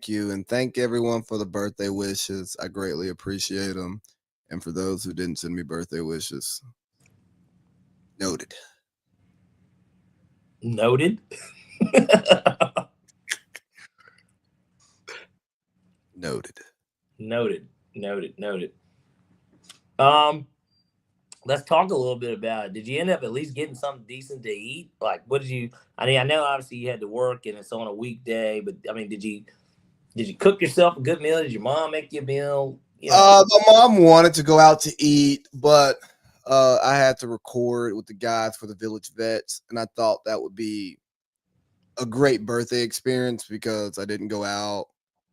you. And thank everyone for the birthday wishes. I greatly appreciate them. And for those who didn't send me birthday wishes, noted. Noted. Noted. Noted. Let's talk a little bit about it. Did you end up at least getting something decent to eat? Like, what did you? I mean, I know obviously you had to work and it's on a weekday, but I mean, did you cook yourself a good meal? Did your mom make you a meal? You know? My mom wanted to go out to eat, but I had to record with the guys for the Village Vets, and I thought that would be a great birthday experience because I didn't go out.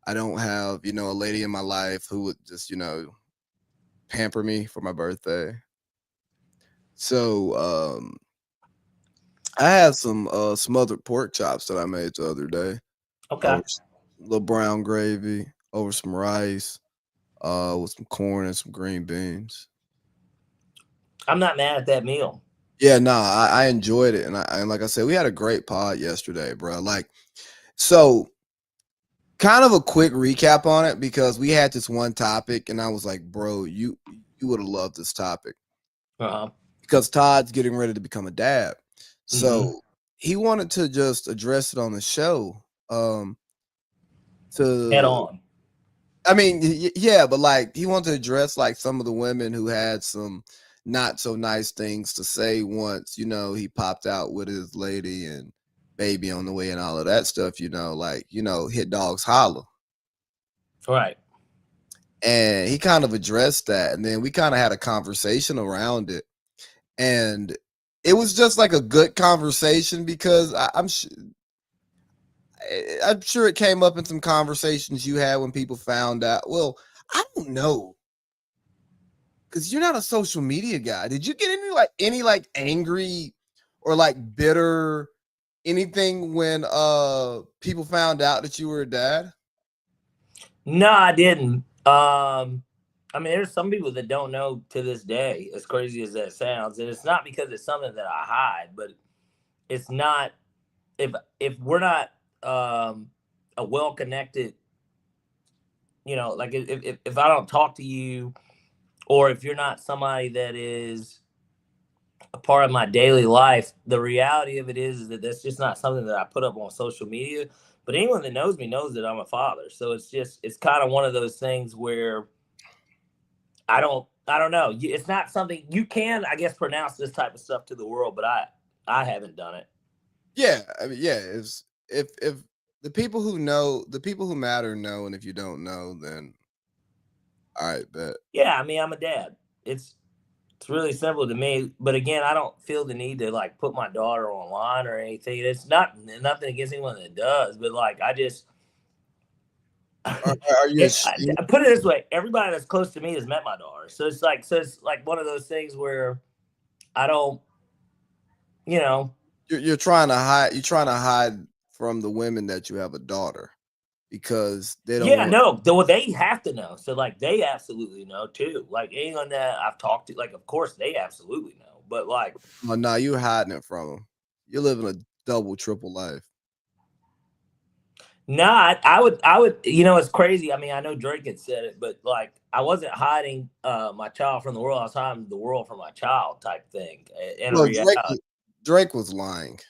I don't have, a lady in my life who would just, pamper me for my birthday. So I had some smothered pork chops that I made the other day. Okay. A little brown gravy over some rice, with some corn and some green beans. I'm not mad at that meal. Yeah, I enjoyed it, and like I said, we had a great pod yesterday, bro. Like, so kind of a quick recap on it because we had this one topic, and I was like, bro, you would have loved this topic. Because Todd's getting ready to become a dad. So he wanted to just address it on the show. To head on. I mean, yeah, but like he wanted to address like some of the women who had some not so nice things to say once, he popped out with his lady and baby on the way and all of that stuff, hit dogs holler. Right. And he kind of addressed that. And then we kind of had a conversation around it. And it was just like a good conversation because I'm sure it came up in some conversations you had when people found out. Well, I don't know. Because you're not a social media guy. Did you get any angry or like bitter anything when people found out that you were a dad? No, I didn't. I mean, there's some people that don't know to this day, as crazy as that sounds. And it's not because it's something that I hide, but it's not if we're not a well-connected, like if I don't talk to you, or if you're not somebody that is a part of my daily life, the reality of it is that that's just not something that I put up on social media. But anyone that knows me knows that I'm a father. So it's kind of one of those things where I don't know. It's not something you can, I guess, pronounce this type of stuff to the world, but I haven't done it. Yeah, I mean, yeah. If the people who know, the people who matter know, and if you don't know, then all right, bet. Yeah, I mean, I'm a dad. It's really simple to me. But again, I don't feel the need to like put my daughter online or anything. It's nothing against anyone that does, but like I just. Are you I put it this way: everybody that's close to me has met my daughter, so it's like one of those things where I don't, You're trying to hide. You're trying to hide from the women that you have a daughter because they don't. Yeah, no, they have to know. So like they absolutely know too. Like anyone that I've talked to, like of course they absolutely know. But like, well, no, you're hiding it from them. You're living a double, triple life. No, I would, it's crazy. I mean, I know Drake had said it, but like, I wasn't hiding my child from the world. I was hiding the world from my child type thing. And Drake was lying.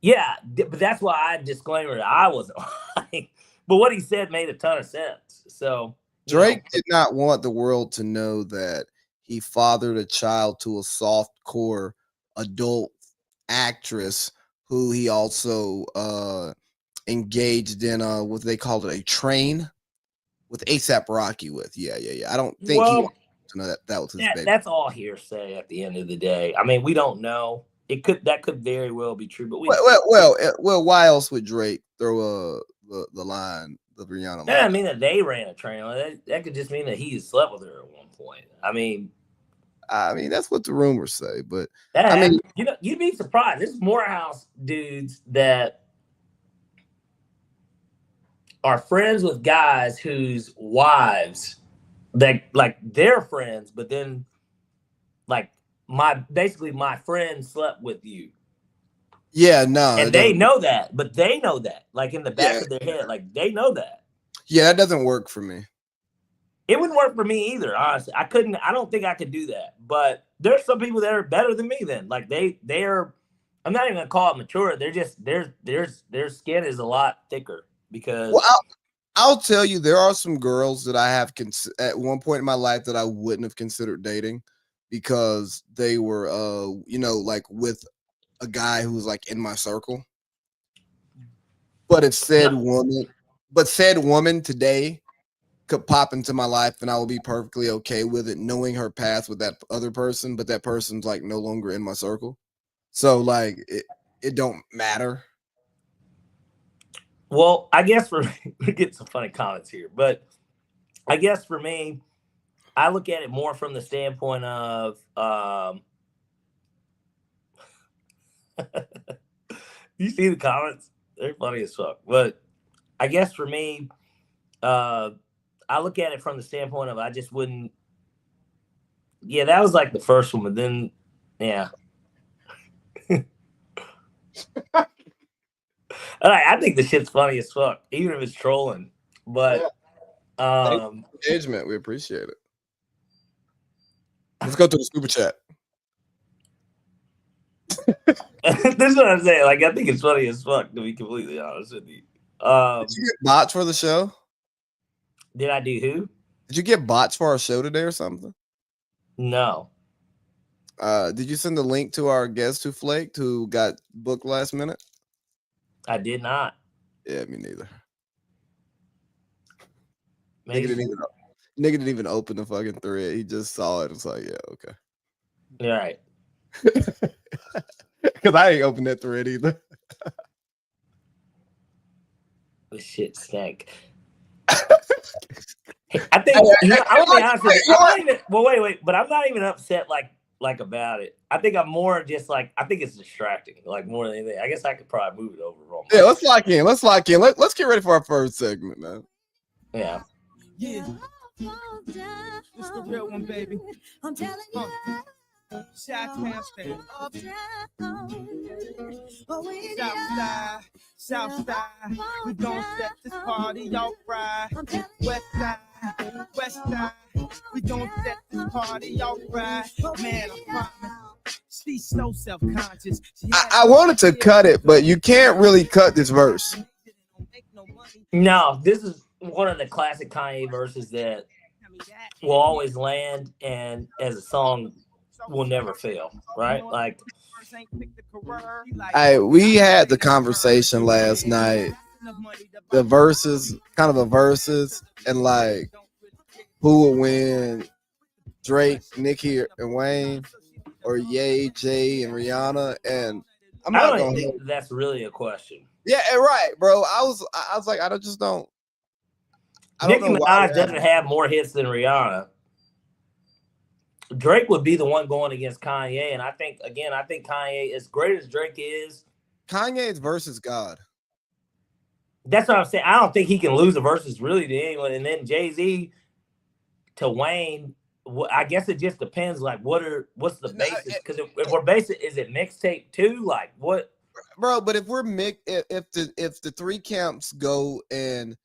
Yeah, but that's why I disclaimer that I wasn't lying. But what he said made a ton of sense. So Drake did not want the world to know that he fathered a child to a soft-core adult actress who he also engaged in what they called it, a train with A$AP Rocky with. Yeah. I don't think he wanted to know that was his baby. That's all hearsay at the end of the day. I mean, we don't know. That could very well be true, but well, why else would Drake throw the line, the Rihanna line? That doesn't mean that they ran a train. That could just mean that he slept with her at one point. I mean, that's what the rumors say, but you'd be surprised. There's Morehouse dudes that are friends with guys whose wives, that like they're friends, but then like my friend slept with you. Yeah, no. And they know that, but they know that, like in the back of their head, like they know that. Yeah, that doesn't work for me. It wouldn't work for me either, honestly. I don't think I could do that. But there's some people that are better than me then. Like they're I'm not even gonna call it mature. They're just their skin is a lot thicker because I'll tell you, there are some girls that I have at one point in my life that I wouldn't have considered dating because they were like with a guy who was like in my circle. But said woman today could pop into my life and I will be perfectly okay with it, knowing her past with that other person, but that person's like no longer in my circle. So like it don't matter. Well, I guess we get some funny comments here, but I guess for me, I look at it more from the standpoint of you see the comments? They're funny as fuck. But I guess for me, I look at it from the standpoint of I just wouldn't. Yeah, that was like the first one, but then yeah. I think the shit's funny as fuck, even if it's trolling. But engagement, we appreciate it. Let's go to the super chat. This is what I'm saying. Like, I think it's funny as fuck, to be completely honest with you. Did you get bots for the show? Did I do who? Did you get bots for our show today or something? No. Did you send the link to our guest who flaked, who got booked last minute? I did not. Yeah, me neither. Nigga didn't even open the fucking thread. He just saw it. It's like, yeah, okay. All right. Because I ain't opened that thread either. This shit stank. I think I'm gonna be honest with you. Wait, but I'm not even upset like about it. I think I'm more just like I think it's distracting, like more than anything. I guess I could probably move it over wrong. Yeah, let's lock in. Let's get ready for our first segment, man. Yeah. It's the real one, baby. I'm telling you. Southside, we gon' set this party off right. Westside, we gon' set this party off right. Man, I promise. She's so self-conscious. I wanted to cut it, but you can't really cut this verse. No, this is one of the classic Kanye verses that will always land and as a song will never fail, right? Like we had the conversation last night. The verses, kind of the verses, and like who will win, Drake, Nicki, and Wayne, or Ye, Jay, and Rihanna. And I don't think that's really a question. Yeah, right, bro. I was like, I don't Nicki know Minaj doesn't have more hits than Rihanna. Drake would be the one going against Kanye, and I think Kanye, as great as Drake is, Kanye's versus God. That's what I'm saying. I don't think he can lose a versus really to anyone. And then Jay-Z to Wayne, I guess it just depends. Like, what's the basis? Because if we're basing, is it mixtape too? Like what, bro? But if we're if the three camps go and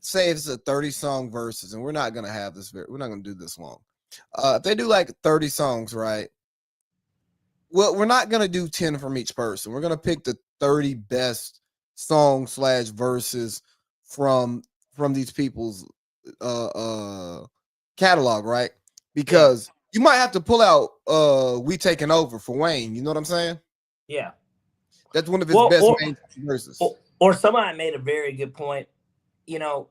say it's a 30-song versus, and we're not gonna have this. We're not gonna do this long. If they do like 30 songs, right? Well, we're not gonna do 10 from each person. We're gonna pick the 30 best songs / verses from these people's catalog, right? Because you might have to pull out "We Taking Over" for Wayne. You know what I'm saying? Yeah, that's one of his best main verses. Or somebody made a very good point. You know,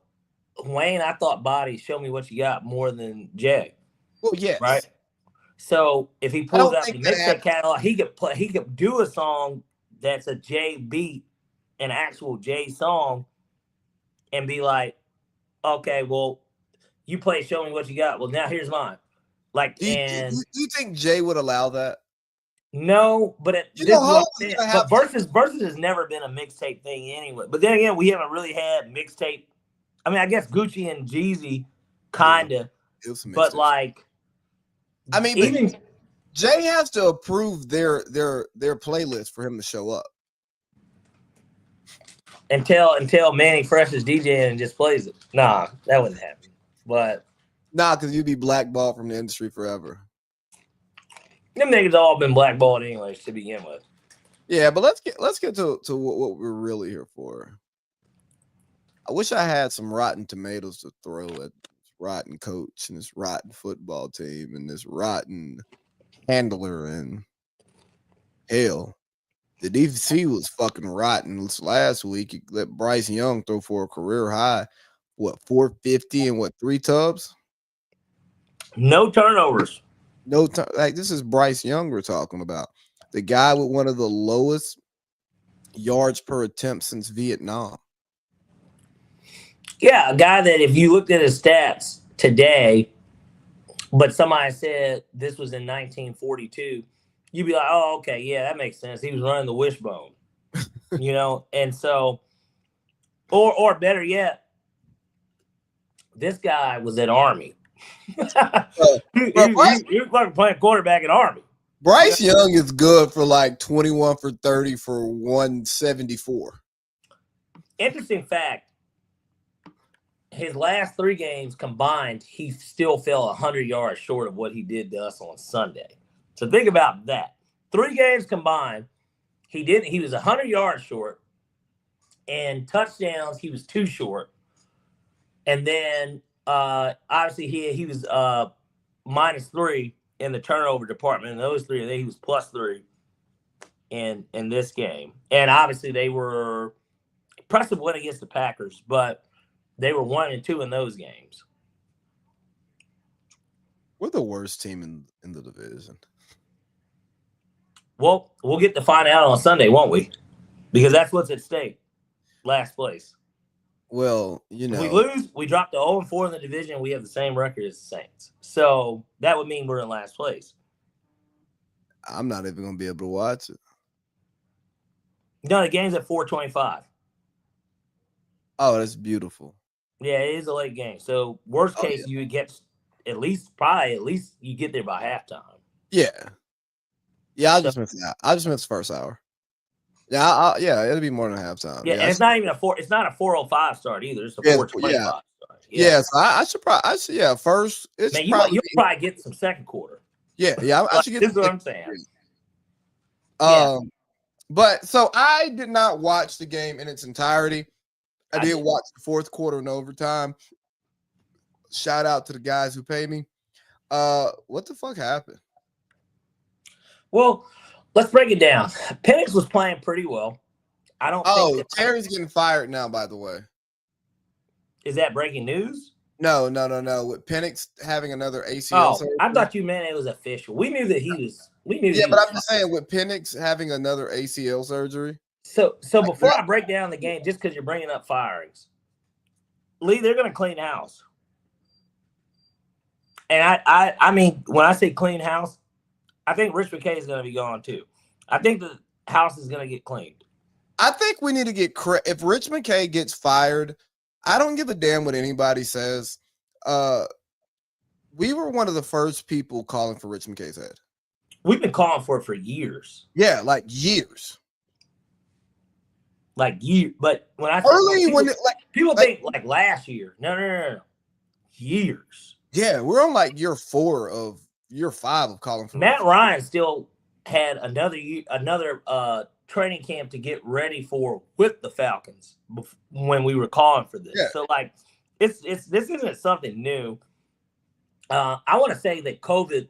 Wayne, I thought "Body," "Show Me What You Got" more than Jay. Well, yes. Right. So if he pulls out the mixtape catalog, he could do a song that's a Jay beat, an actual Jay song, and be like, okay, well, you play "Show Me What You Got." Well, now here's mine. Like, do you think Jay would allow that? No, but versus has never been a mixtape thing anyway. But then again, we haven't really had mixtape. I mean, I guess Gucci and Jeezy kinda, but like. I mean, even Jay has to approve their playlist for him to show up. until Manny Fresh is DJing and just plays it. Nah, that wouldn't happen. But nah, because you'd be blackballed from the industry forever. them niggas all been blackballed anyways to begin with. Yeah, but let's get to what we're really here for. I wish I had some rotten tomatoes to throw at this rotten coach and this rotten football team and this rotten handler, and hell, the DC was fucking rotten. Last week, he let Bryce Young throw for a career high, 450 and 3 tubs? No turnovers. Like, this is Bryce Young we're talking about. The guy with one of the lowest yards per attempt since Vietnam. Yeah, a guy that if you looked at his stats today, but somebody said this was in 1942, you'd be like, oh, okay, yeah, that makes sense. He was running the wishbone, and so, or better yet, this guy was at Army. He was fucking playing quarterback at Army. Bryce Young is good for like 21 for 30 for 174. Interesting fact. His last 3 games combined, he still fell 100 yards short of what he did to us on Sunday. So think about that. 3 games combined, he was 100 yards short, and touchdowns he was 2 short. And then obviously he was -3 in the turnover department. And those 3, he was +3 in this game. And obviously they were impressive win against the Packers, but they were 1-2 in those games. We're the worst team in the division. Well, we'll get to find out on Sunday, won't we? Because that's what's at stake. Last place. Well, If we lose, we drop to 0-4 in the division. We have the same record as the Saints. So that would mean we're in last place. I'm not even going to be able to watch it. No, the game's at 4:25. Oh, that's beautiful. Yeah, it is a late game. So worst case, you would get at least you get there by halftime. Yeah. Yeah, I just missed the first hour. Yeah, it'll be more than halftime. Yeah, and it's not even it's not a 4:05 start either. It's a 4:25 start. Yeah, so I should probably first. It's Man, you'll probably get some second quarter. Yeah, I should get. This is what I'm saying. But so I did not watch the game in its entirety. I did watch the fourth quarter and overtime. Shout out to the guys who pay me. What the fuck happened? Well, let's break it down. Penix was playing pretty well. I don't think Terry's getting fired now, by the way. Is that breaking news? No. With Penix having another ACL surgery. I thought you meant it was official. We knew that he was. But I'm just saying, with Penix having another ACL surgery. So before I break down the game, just because you're bringing up firings, Lee, they're going to clean house. And I mean, when I say clean house, I think Rich McKay is going to be gone too. I think the house is going to get cleaned. I think we need to get if Rich McKay gets fired, I don't give a damn what anybody says. We were one of the first people calling for Rich McKay's head. We've been calling for it for years. Yeah, like years. But when I people think like last year. No. Years. Yeah, we're on like year 5 of calling for Matt Ryan still had another training camp to get ready for with the Falcons when we were calling for this. Yeah. So like this isn't something new. I want to say that COVID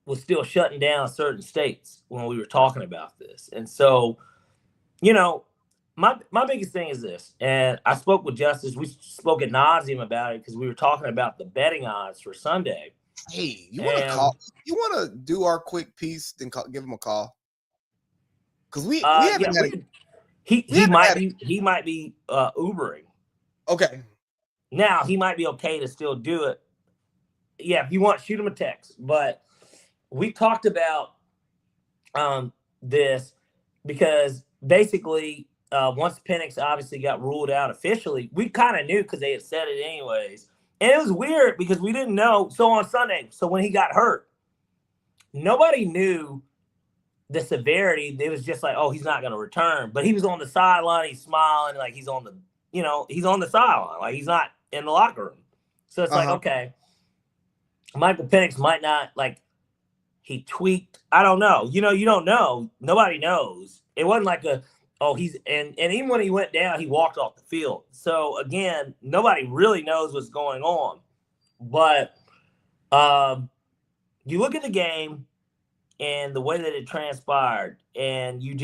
was still shutting down certain states when we were talking about this. And so, my biggest thing is this, and I spoke with Justice. We spoke ad nauseum about it because we were talking about the betting odds for Sunday. Hey, you want to call? You want to do our quick piece? Then give him a call because we haven't had. He might be Ubering. Okay. Now he might be okay to still do it. Yeah, if you want, shoot him a text. But we talked about this because basically. Once Penix obviously got ruled out officially, we kind of knew because they had said it anyways. And it was weird because we didn't know. So on Sunday, when he got hurt, nobody knew the severity, it was just like, oh, he's not going to return. But he was on the sideline, he's smiling, like he's on the, he's on the sideline, like he's not in the locker room. So it's like, okay, Michael Penix might not, like, he tweaked. I don't know. You don't know. Nobody knows. It wasn't like and even when he went down, he walked off the field. So again, nobody really knows what's going on. But you look at the game and the way that it transpired, and you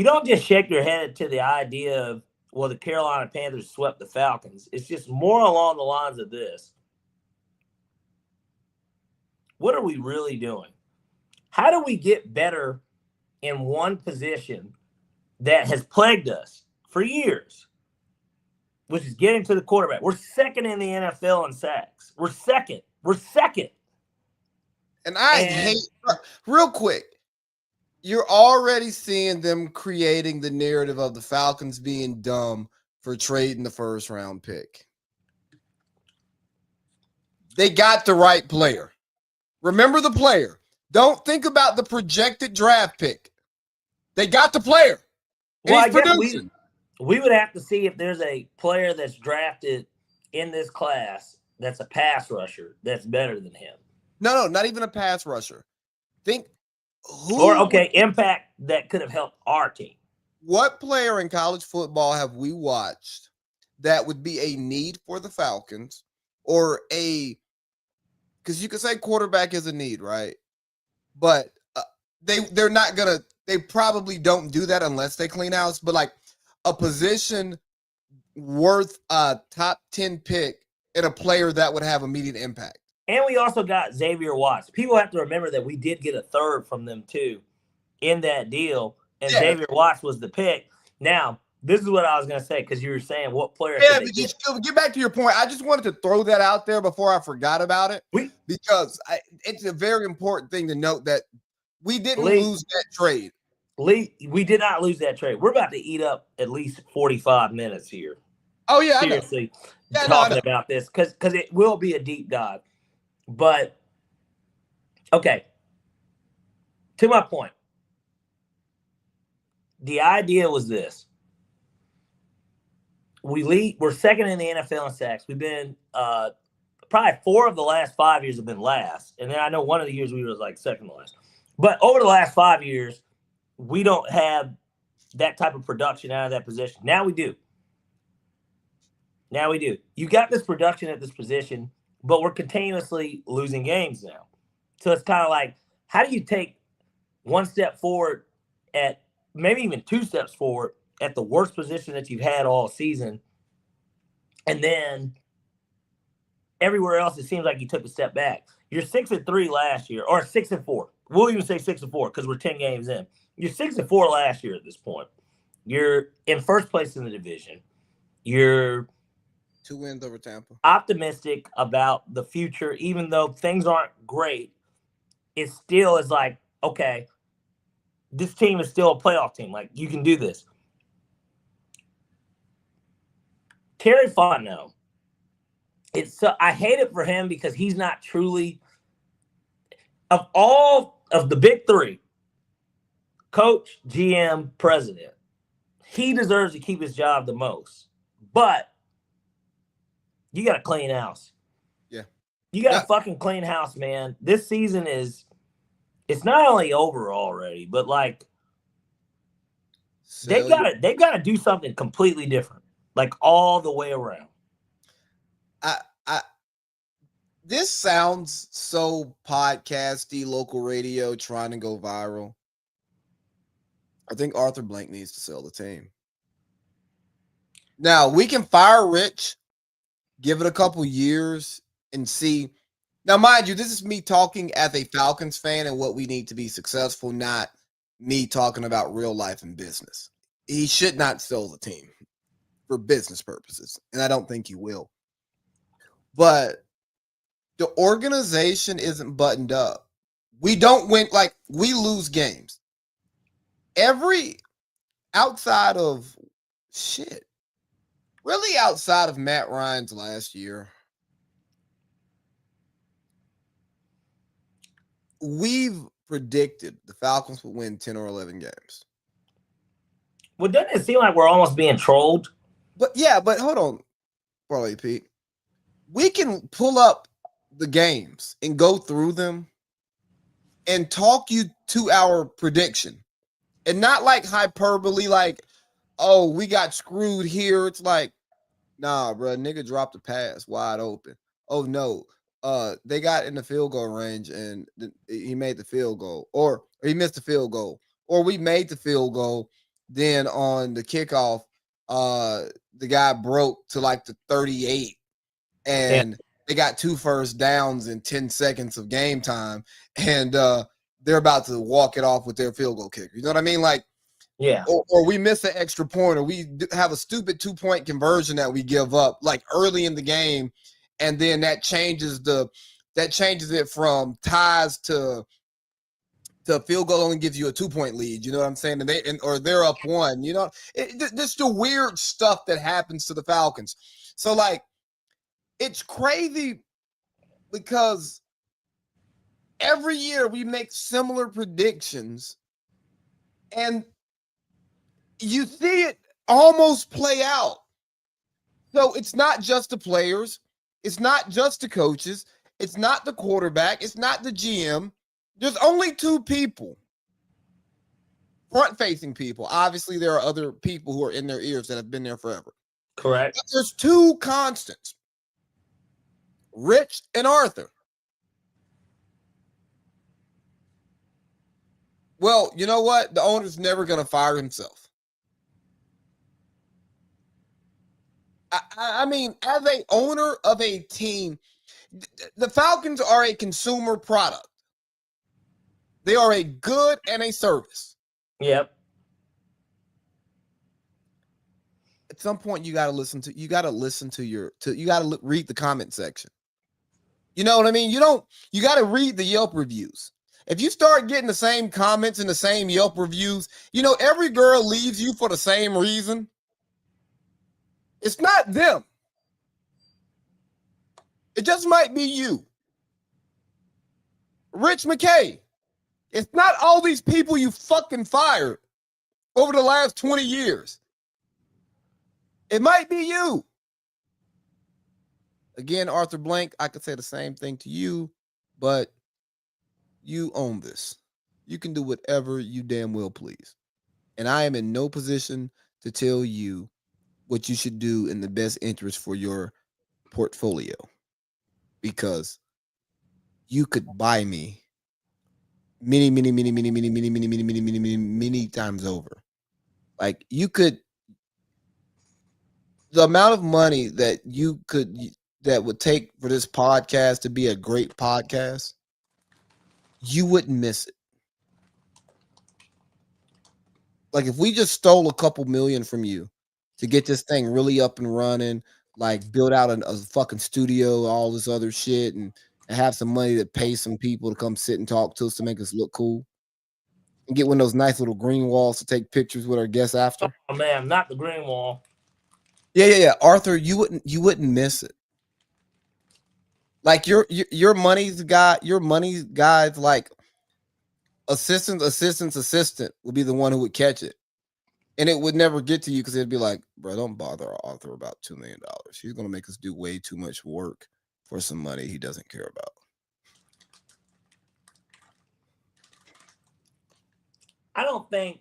don't just shake your head to the idea of, well, the Carolina Panthers swept the Falcons. It's just more along the lines of this. What are we really doing? How do we get better in one position that has plagued us for years, which is getting to the quarterback? We're second in the NFL in sacks. We're second. And I hate, real quick, you're already seeing them creating the narrative of the Falcons being dumb for trading the first round pick. They got the right player. Remember the player. Don't think about the projected draft pick. They got the player. Well, I guess we would have to see if there's a player that's drafted in this class that's a pass rusher that's better than him. No, not even a pass rusher. Think impact that could have helped our team. What player in college football have we watched that would be a need for the Falcons, or because you could say quarterback is a need, right? But they're not gonna. They probably don't do that unless they clean house. But like a position worth a top 10 pick and a player that would have immediate impact. And we also got Xavier Watts. People have to remember that we did get a third from them too in that deal, and Xavier Watts was the pick. Now, this is what I was going to say, because you were saying what player. Yeah, but just get back to your point. I just wanted to throw that out there before I forgot about it, because it's a very important thing to note that we didn't lose that trade. We did not lose that trade. We're about to eat up at least 45 minutes here. Oh, yeah, seriously, talking about this, because it will be a deep dive. But, okay, to my point, the idea was this. We're second in the NFL in sacks. We've been probably 4 of the last 5 years have been last. And then I know one of the years we was like second to last. But over the last 5 years, we don't have that type of production out of that position. Now we do. You got this production at this position, but we're continuously losing games now. So it's kind of like, how do you take one step forward at maybe even 2 steps forward at the worst position that you've had all season, and then everywhere else it seems like you took a step back? You're 6-3 last year, or 6-4. We'll even say 6-4 because we're 10 games in. You're 6-4 last year at this point. You're in first place in the division. You're 2 wins over Tampa. Optimistic about the future, even though things aren't great. It still is like, okay, this team is still a playoff team. Like, you can do this. Terry Fontenot, I hate it for him because he's not truly, of all of the big 3, coach, GM, president, he deserves to keep his job the most. But you got to clean house. Yeah. You got to fucking clean house, man. This season it's not only over already, but like they've got to do something completely different, like all the way around. This sounds so podcasty, local radio, trying to go viral. I think Arthur Blank needs to sell the team. Now, we can fire Rich, give it a couple years, and see. Now, mind you, this is me talking as a Falcons fan and what we need to be successful, not me talking about real life and business. He should not sell the team for business purposes, and I don't think he will. But the organization isn't buttoned up. We don't win, like, we lose games. Outside of Matt Ryan's last year, we've predicted the Falcons would win 10 or 11 games. Well, doesn't it seem like we're almost being trolled? But hold on, Parlay Pete. We can pull up the games and go through them and talk you to our prediction. And not like hyperbole, like, oh, we got screwed here. It's like, nah, bro, nigga dropped a pass wide open. Oh, no. They got in the field goal range and he made the field goal. Or he missed the field goal. Or we made the field goal. Then on the kickoff, the guy broke to like the 38. And they got 2 first downs in 10 seconds of game time. And they're about to walk it off with their field goal kicker. You know what I mean? Like, yeah. Or we miss an extra point, or we have a stupid 2-point conversion that we give up like early in the game, and then that changes it from ties to field goal only gives you a 2-point lead. You know what I'm saying? Or they're up 1. You know, just the weird stuff that happens to the Falcons. So like, it's crazy because every year we make similar predictions, and you see it almost play out. So it's not just the players. It's not just the coaches. It's not the quarterback. It's not the GM. There's only 2 people, front-facing people. Obviously, there are other people who are in their ears that have been there forever. Correct. But there's 2 constants, Rich and Arthur. Well, you know what? The owner's never going to fire himself. I mean, as an owner of a team, the Falcons are a consumer product. They are a good and a service. Yep. At some point, you got to read the comment section. You know what I mean? You got to read the Yelp reviews. If you start getting the same comments and the same Yelp reviews, you know, every girl leaves you for the same reason. It's not them. It just might be you. Rich McKay. It's not all these people you fucking fired over the last 20 years. It might be you. Again, Arthur Blank, I could say the same thing to you, but you own this. You can do whatever you damn well please. And I am in no position to tell you what you should do in the best interest for your portfolio, because you could buy me many times over. Like, you could, the amount of money that would take for this podcast to be a great podcast, you wouldn't miss it. Like, if we just stole a couple million from you to get this thing really up and running, like build out a fucking studio, all this other shit, and have some money to pay some people to come sit and talk to us to make us look cool, and get one of those nice little green walls to take pictures with our guests after. Oh man, not the green wall. Yeah. Arthur, you wouldn't miss it. Like your money's guy's like assistant would be the one who would catch it. And it would never get to you because it'd be like, bro, don't bother Arthur about $2 million. He's going to make us do way too much work for some money he doesn't care about. I don't think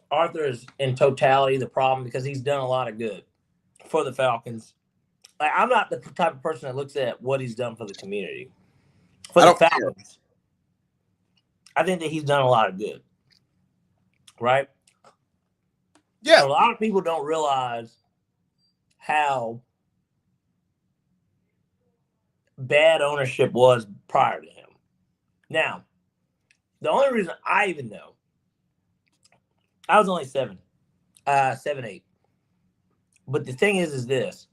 Arthur is in totality the problem, because he's done a lot of good for the Falcons. Like, I'm not the type of person that looks at what he's done for the community. For the Falcons, I think that he's done a lot of good. Right? Yeah. A lot of people don't realize how bad ownership was prior to him. Now, the only reason I even know, I was only 7, 8. But the thing is this.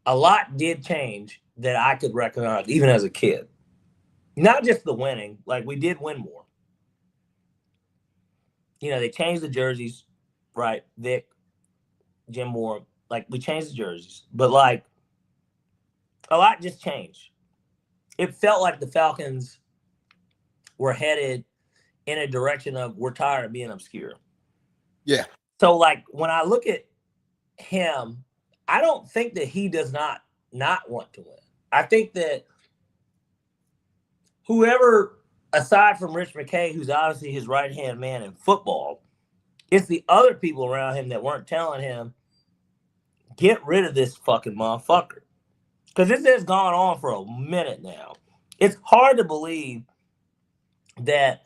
A lot did change that I could recognize even as a kid. Not just the winning. Like, we did win more. You know, they changed the jerseys, right? Vic, Jim Moore, like, we changed the jerseys. But, like, a lot just changed. it felt like the Falcons were headed in a direction of we're tired of being obscure. Yeah. So, like, when I look at him, I don't think that he does not want to win. I think that whoever, aside from Rich McKay, who's obviously his right-hand man in football, it's the other people around him that weren't telling him, get rid of this fucking motherfucker. Because this has gone on for a minute now. It's hard to believe that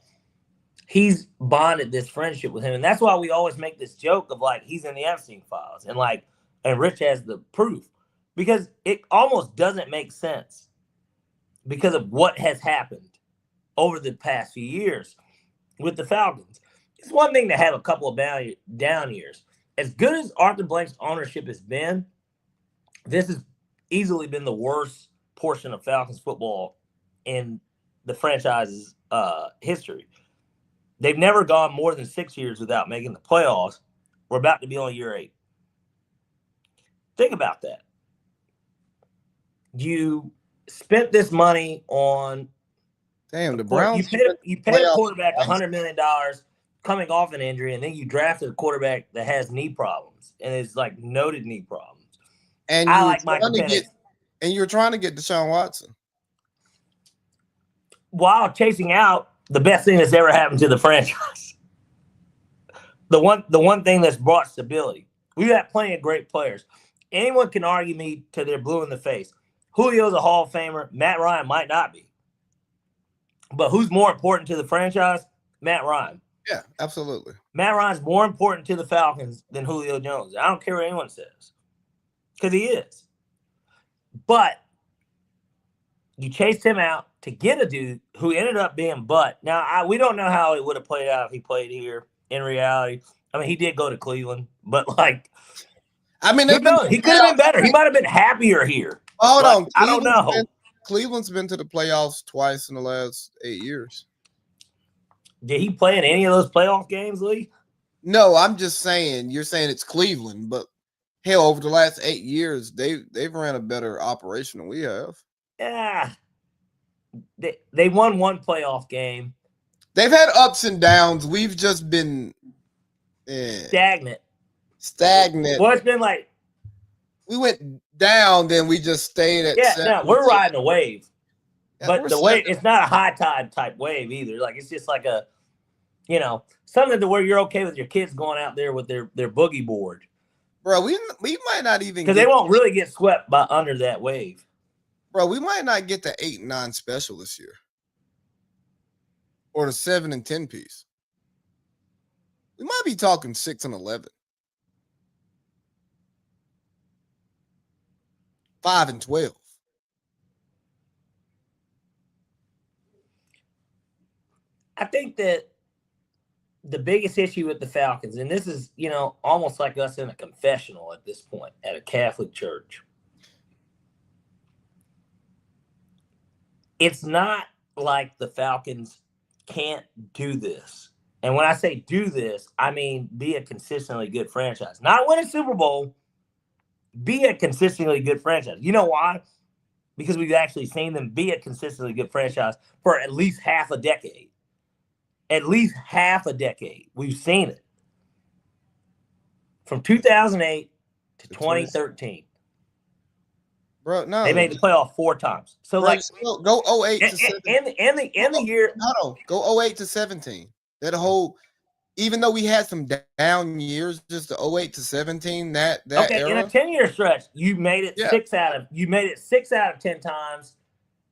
he's bonded this friendship with him. And that's why we always make this joke of like, he's in the Epstein files. And Rich has the proof. Because it almost doesn't make sense because of what has happened over the past few years with the Falcons. It's one thing to have a couple of down years. As good as Arthur Blank's ownership has been, this has easily been the worst portion of Falcons football in the franchise's history. They've never gone more than 6 years without making the playoffs. We're about to be on year 8. Think about that. You spent this money on. Damn, the Browns. You paid a quarterback $100 million coming off an injury, and then you drafted a quarterback that has knee problems and is like noted knee problems. And I like Michael Penix. And you're trying to get Deshaun Watson while chasing out the best thing that's ever happened to the franchise. The one thing that's brought stability. We've got plenty of great players. Anyone can argue me till they're blue in the face. Julio's a Hall of Famer. Matt Ryan might not be. But who's more important to the franchise? Matt Ryan. Yeah, absolutely. Matt Ryan's more important to the Falcons than Julio Jones. I don't care what anyone says. Because he is. But you chased him out to get a dude who ended up being butt. Now, we don't know how it would have played out if he played here in reality. I mean, he did go to Cleveland. But, like, I mean, he could have been better. He might have been happier here. Hold on. I don't know. Cleveland's been to the playoffs twice in the last 8 years. Did he play in any of those playoff games, Lee? No, I'm just saying. You're saying it's Cleveland, but hell, over the last 8 years, they've ran a better operation than we have. Yeah, they won one playoff game. They've had ups and downs. We've just been stagnant. Well, it's been like we went down, then we just stayed at. Yeah, no, we're riding a wave. Yeah, but the wave, it's not a high tide type wave either. Like, it's just like a, something to where you're okay with your kids going out there with their boogie board. Bro, we might not even, because they won't really get swept by under that wave. Bro, we might not get the 8 and 9 special this year, or the 7 and 10 piece. We might be talking 6 and 11, 5 and 12. I think that the biggest issue with the Falcons, and this is, almost like us in a confessional at this point at a Catholic church. It's not like the Falcons can't do this. And when I say do this, I mean be a consistently good franchise. Not win a Super Bowl, be a consistently good franchise. You know why? Because we've actually seen them be a consistently good franchise for at least half a decade. At least half a decade. We've seen it. From 2008 to 2013. Bro, no. They made the playoff 4 times. So, bro, go 08 to 17. And the year. No, go 08 to 17. That whole, even though we had some down years, just the 08 to 17, that okay, era. In a 10-year stretch, you made it 6 out of 10 times.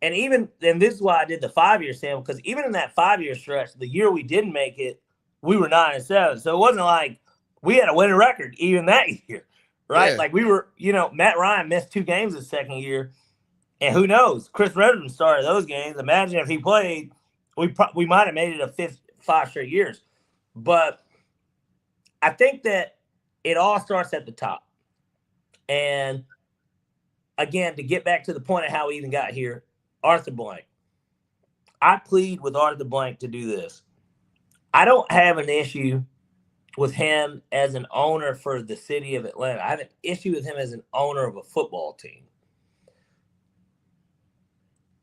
And this is why I did the 5-year sample, because even in that 5-year stretch, the year we didn't make it, we were 9-7. So it wasn't like we had a winning record even that year, right? Yeah. Like we were, Matt Ryan missed 2 games his second year, and who knows? Chris Redmond started those games. Imagine if he played, we might have made it 5 straight years. But I think that it all starts at the top. And again, to get back to the point of how we even got here, Arthur Blank. I plead with Arthur Blank to do this. I don't have an issue with him as an owner for the city of Atlanta. I have an issue with him as an owner of a football team.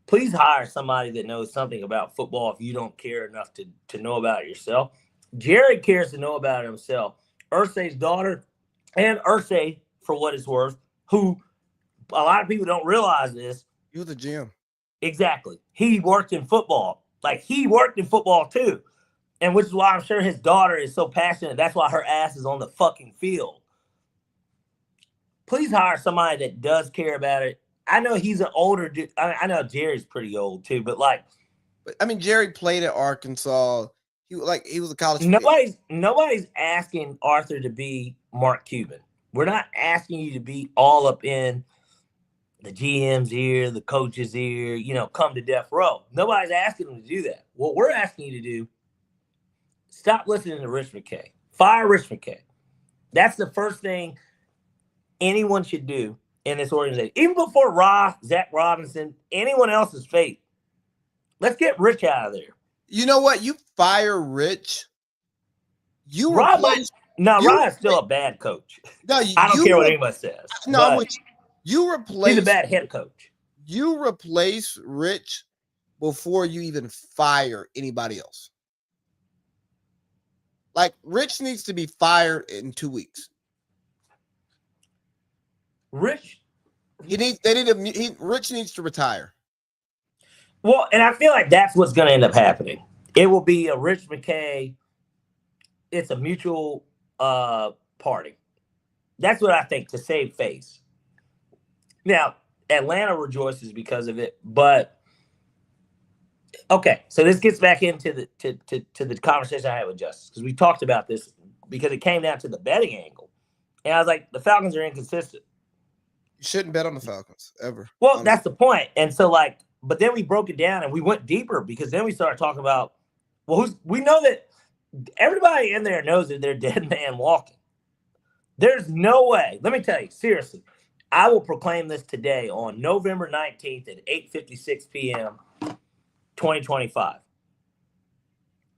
please hire somebody that knows something about football if you don't care enough to know about it yourself. Jerry cares to know about it himself. Irsay's daughter, and Irsay, for what it's worth, who a lot of people don't realize this. He was a GM. Exactly. He worked in football. Like, he worked in football too. And which is why I'm sure his daughter is so passionate. That's why her ass is on the fucking field. Please hire somebody that does care about it. I know he's an older dude. I know Jerry's pretty old too, but like, I mean, Jerry played at Arkansas. He was a college. Nobody's asking Arthur to be Mark Cuban. We're not asking you to be all up in the GM's ear, the coach's ear, come to death row. Nobody's asking them to do that. What we're asking you to do, stop listening to Rich McKay. Fire Rich McKay. That's the first thing anyone should do in this organization. Even before Zach Robinson, anyone else's fate. Let's get Rich out of there. You know what? You fire Rich. Ryan's still a bad coach. No, I don't care what anyone says. No, you replace. He's a bad head coach. You replace Rich before you even fire anybody else. Like, Rich needs to be fired in 2 weeks. Rich Rich needs to retire. Well, and I feel like that's what's going to end up happening. It will be a Rich McKay. It's a mutual party. That's what I think, to save face. Now, Atlanta rejoices because of it, but okay. So this gets back into the conversation I had with Justice, because we talked about this because it came down to the betting angle, and I was like, the Falcons are inconsistent. You shouldn't bet on the Falcons ever. Well, that's the point. And so, like, but then we broke it down and we went deeper, because then we started talking about, we know that everybody in there knows that they're dead man walking. There's no way. Let me tell you, seriously, I will proclaim this today on November 19th at 8:56 p.m., 2025.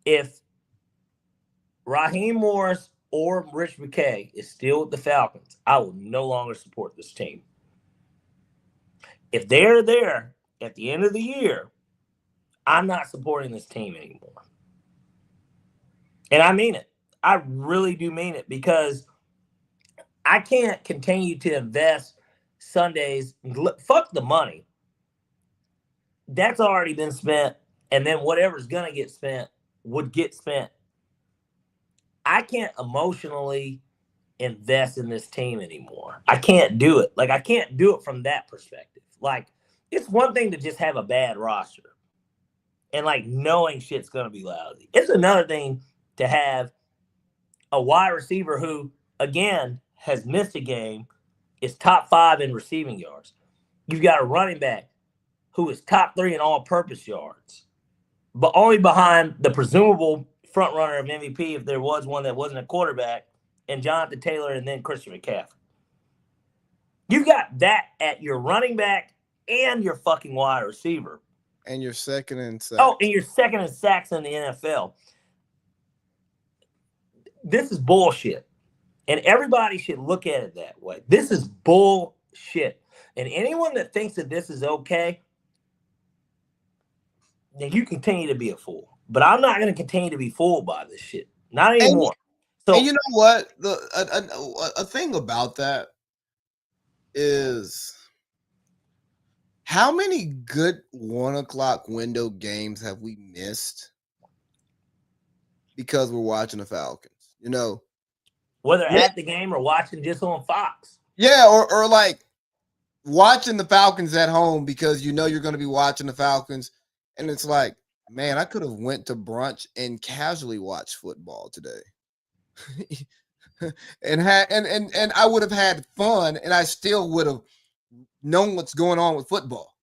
If Raheem Morris or Rich McKay is still with the Falcons, I will no longer support this team. If they're there at the end of the year, I'm not supporting this team anymore. And I mean it. I really do mean it, because I can't continue to invest Sundays. Fuck the money. That's already been spent. And then whatever's going to get spent would get spent. I can't emotionally invest in this team anymore. I can't do it. Like, I can't do it from that perspective. Like, it's one thing to just have a bad roster and, like, knowing shit's going to be lousy. It's another thing to have a wide receiver who, again, has missed a game, is top 5 in receiving yards. You've got a running back who is top 3 in all-purpose yards, but only behind the presumable front runner of MVP, if there was one that wasn't a quarterback, and Jonathan Taylor, and then Christian McCaffrey. You've got that at your running back and your fucking wide receiver. And you're second in sacks. Oh, and you're second in sacks in the NFL. This is bullshit. And everybody should look at it that way. This is bullshit. And anyone that thinks that this is okay, then you continue to be a fool. But I'm not going to continue to be fooled by this shit. Not anymore. And you know what? A thing about that is, how many good 1 o'clock window games have we missed because we're watching the Falcons? You know, whether at the game or watching just on Fox. Yeah, or like watching the Falcons at home because you know you're going to be watching the Falcons, and it's like, man, I could have went to brunch and casually watched football today. and I would have had fun, and I still would have known what's going on with football.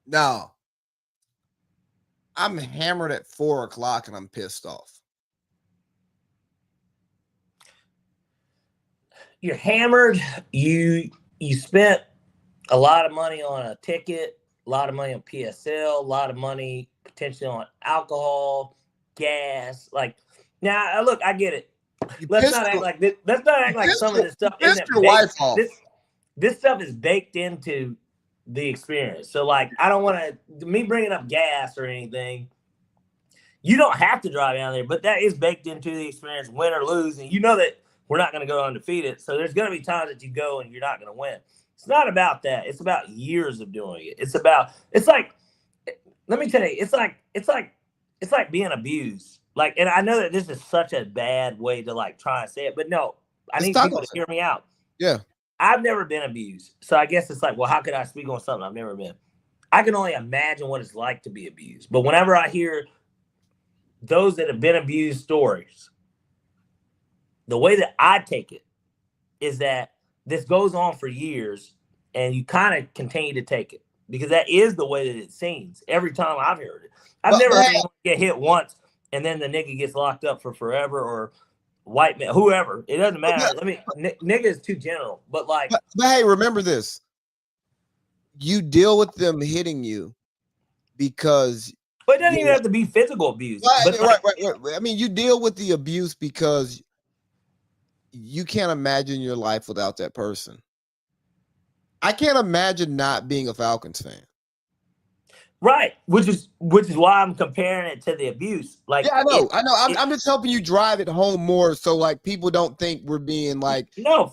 Now, I'm hammered at 4 o'clock and I'm pissed off. You're hammered. You spent a lot of money on a ticket, a lot of money on PSL, a lot of money potentially on alcohol, gas. Like, now, look, I get it. Let's not act like this. Let's not act like some of this stuff isn't baked. This stuff is baked into the experience. So like, I don't want to me bringing up gas or anything. You don't have to drive down there, but that is baked into the experience, win or lose. And you know that we're not going to go undefeated. So there's going to be times that you go and you're not going to win. It's not about that. It's about years of doing it. It's like, let me tell you, it's like being abused. Like, and I know that this is such a bad way to like try and say it, but no, I need people to hear me out. Yeah. I've never been abused. So I guess it's like, well, how could I speak on something I've never been? I can only imagine what it's like to be abused. But whenever I hear those that have been abused stories, the way that I take it is that this goes on for years and you kind of continue to take it because that is the way that it seems every time I've heard it. I've never heard anyone get hit once and then the nigga gets locked up for forever or white man, whoever. It doesn't matter. Nigga is too general, but like. But hey, remember this. You deal with them hitting you because. But it doesn't even have to be physical abuse. Right. I mean, you deal with the abuse because you can't imagine your life without that person. I can't imagine not being a Falcons fan. Right, which is why I'm comparing it to the abuse. Like, yeah, I know. I'm just helping you drive it home more, so like people don't think we're being like I don't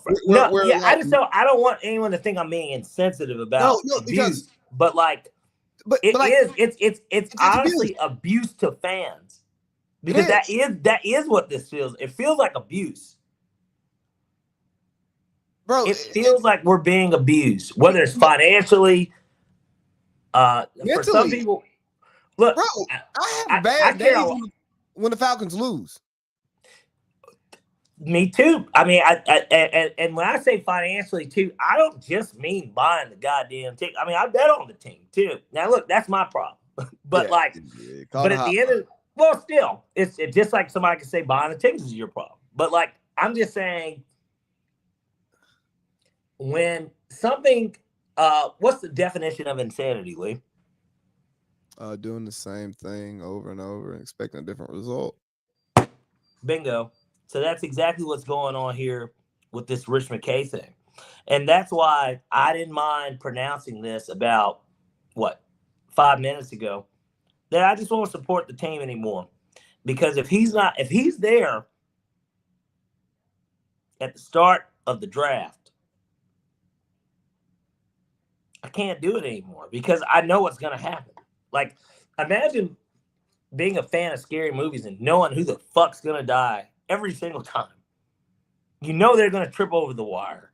want anyone to think I'm being insensitive about abuse, but it's honestly abuse to fans because that is what this feels. It feels like abuse, bro. It feels like we're being abused, whether it's financially. For some people, look, bro, I have bad days when the Falcons lose. Me too. I mean, and when I say financially too, I don't just mean buying the goddamn ticket. I mean, I bet on the team too. Now, look, that's my problem. But but at the end of still, it's just like somebody could say buying the tickets is your problem. But like, I'm just saying, when something. What's the definition of insanity, Lee? Doing the same thing over and over and expecting a different result. Bingo. So that's exactly what's going on here with this Rich McKay thing. And that's why I didn't mind pronouncing this about, 5 minutes ago, that I just won't support the team anymore. Because if he's there at the start of the draft, I can't do it anymore because I know what's going to happen. Like, imagine being a fan of scary movies and knowing who the fuck's going to die every single time. You know they're going to trip over the wire.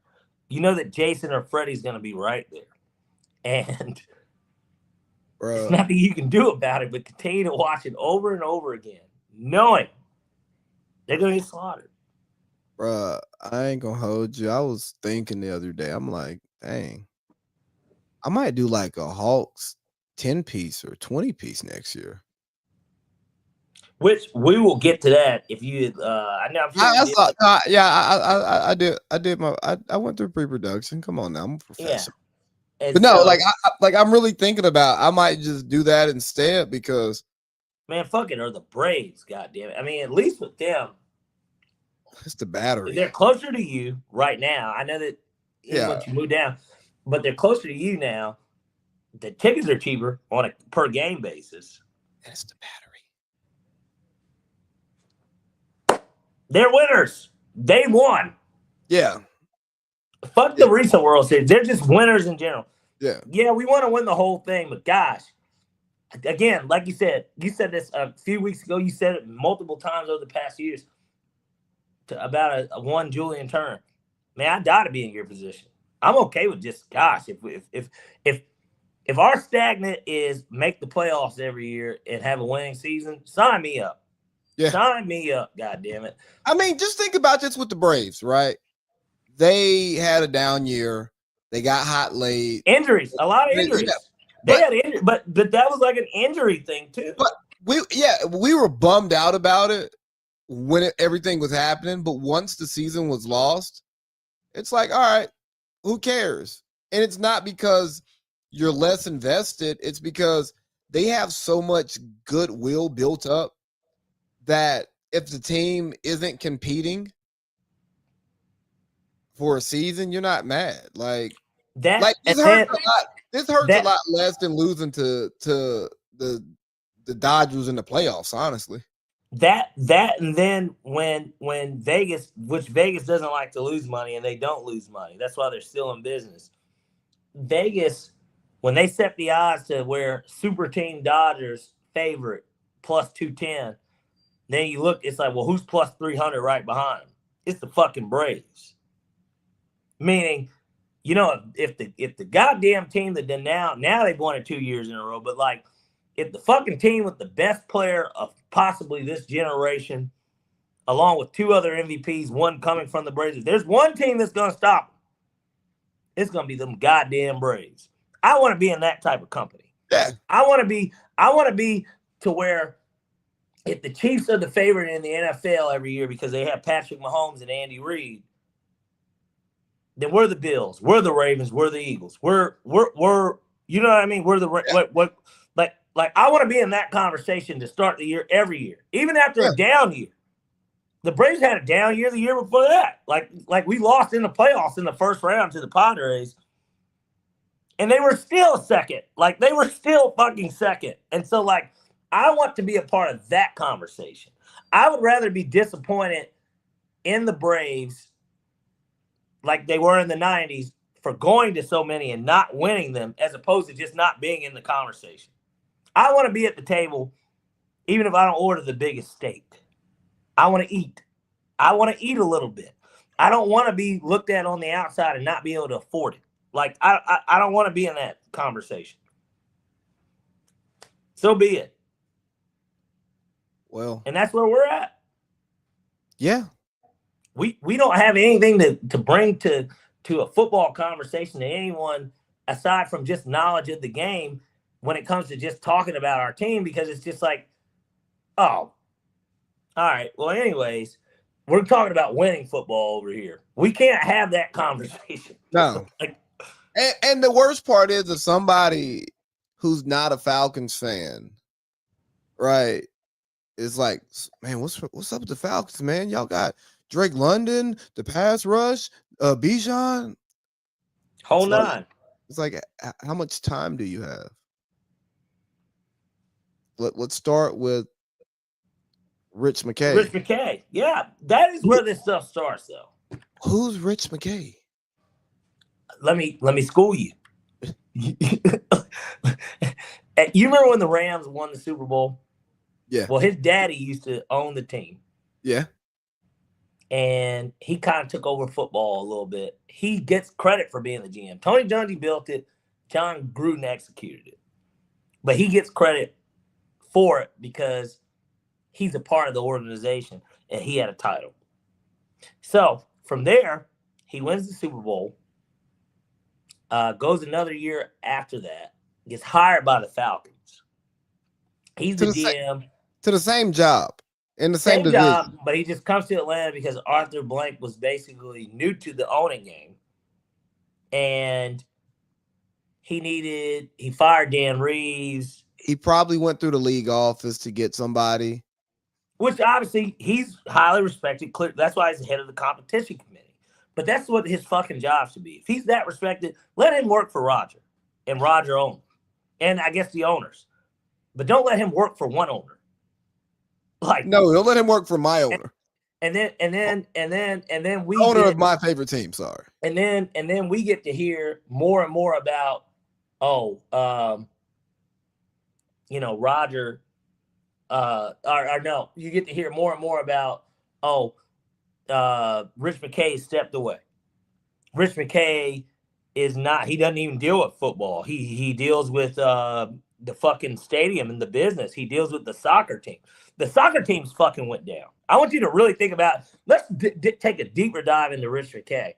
You know that Jason or Freddy's going to be right there. And there's nothing you can do about it but continue to watch it over and over again, knowing they're going to get slaughtered. Bruh, I ain't going to hold you. I was thinking the other day, I'm like, dang. I might do like a Hawks 10-piece or 20-piece next year. Which we will get to that if you. I went through pre-production. Come on now, I'm a professional. Yeah. But no, I'm really thinking about. I might just do that instead because. Man, fucking are the Braves. Goddamn it! I mean, at least with them, it's the battery. They're closer to you right now. I know that. Once you move down. But they're closer to you now. The tickets are cheaper on a per game basis. That's the battery. They're winners. They won. Yeah. Fuck the recent World Series. They're just winners in general. Yeah. Yeah, we want to win the whole thing, but gosh, again, like you said this a few weeks ago. You said it multiple times over the past years about a one Julian Turner. Man, I die to be in your position. I'm okay with just if our stagnant is make the playoffs every year and have a winning season, sign me up. Yeah. Sign me up, God damn it. I mean, just think about this with the Braves, right? They had a down year. They got hot late. Injuries, a lot of injuries. They had injuries, but that was like an injury thing too. But we were bummed out about it when everything was happening. But once the season was lost, it's like, all right. Who cares? And it's not because you're less invested. It's because they have so much goodwill built up that if the team isn't competing for a season, you're not mad. Like that. Like, this hurts a lot. This hurts a lot less than losing to the Dodgers in the playoffs, honestly. That and then when Vegas, which Vegas doesn't like to lose money, and they don't lose money. That's why they're still in business. Vegas, when they set the odds to where super team Dodgers favorite plus 210, then you look, it's like, well, who's plus 300 right behind them? It's the fucking Braves. Meaning, you know, if the goddamn team that did now they've won it 2 years in a row, but like if the fucking team with the best player of possibly this generation, along with 2 other MVPs, one coming from the Braves, if there's one team that's gonna stop them, it's gonna be them goddamn Braves. I want to be in that type of company. Yeah. I want to be to where if the Chiefs are the favorite in the NFL every year because they have Patrick Mahomes and Andy Reid, then we're the Bills, we're the Ravens, we're the Eagles, we're you know what I mean? We're the like I want to be in that conversation to start the year every year, even after a down year. The Braves had a down year the year before that. Like we lost in the playoffs in the first round to the Padres, and they were still second. Like they were still fucking second. And so like I want to be a part of that conversation. I would rather be disappointed in the Braves like they were in the 90s for going to so many and not winning them as opposed to just not being in the conversation. I want to be at the table even if I don't order the biggest steak. I want to eat. I want to eat a little bit. I don't want to be looked at on the outside and not be able to afford it. Like, I don't want to be in that conversation. So be it. Well. And that's where we're at. Yeah. We don't have anything to bring to a football conversation to anyone aside from just knowledge of the game when it comes to just talking about our team, because it's just like, oh, all right. Well, anyways, we're talking about winning football over here. We can't have that conversation. No. And the worst part is if somebody who's not a Falcons fan, right, is like, man, what's up with the Falcons, man? Y'all got Drake London, the pass rush, Bijan. Hold on. It's like, how much time do you have? Let's start with Rich McKay. Rich McKay. Yeah, that is where this stuff starts, though. Who's Rich McKay? Let me school you. You remember when the Rams won the Super Bowl? Yeah. Well, his daddy used to own the team. Yeah. And he kind of took over football a little bit. He gets credit for being the GM. Tony Dungy built it. John Gruden executed it. But he gets credit for it because he's a part of the organization and he had a title. So from there, he wins the Super Bowl, goes another year after that, gets hired by the Falcons. He's the GM. To the same job. In the same division. Job, but he just comes to Atlanta because Arthur Blank was basically new to the owning game. And he fired Dan Reeves. He probably went through the league office to get somebody. Which obviously he's highly respected. That's why he's the head of the competition committee. But that's what his fucking job should be. If he's that respected, let him work for Roger and Roger own. And I guess the owners. But don't let him work for one owner. Like, no, don't let him work for my owner. And then we owner of my favorite team. Sorry. And then we get to hear more and more about Roger. You get to hear more and more about Rich McKay stepped away. Rich McKay is not. He doesn't even deal with football. He deals with the fucking stadium and the business. He deals with the soccer team. The soccer teams fucking went down. I want you to really think about. Let's take a deeper dive into Rich McKay.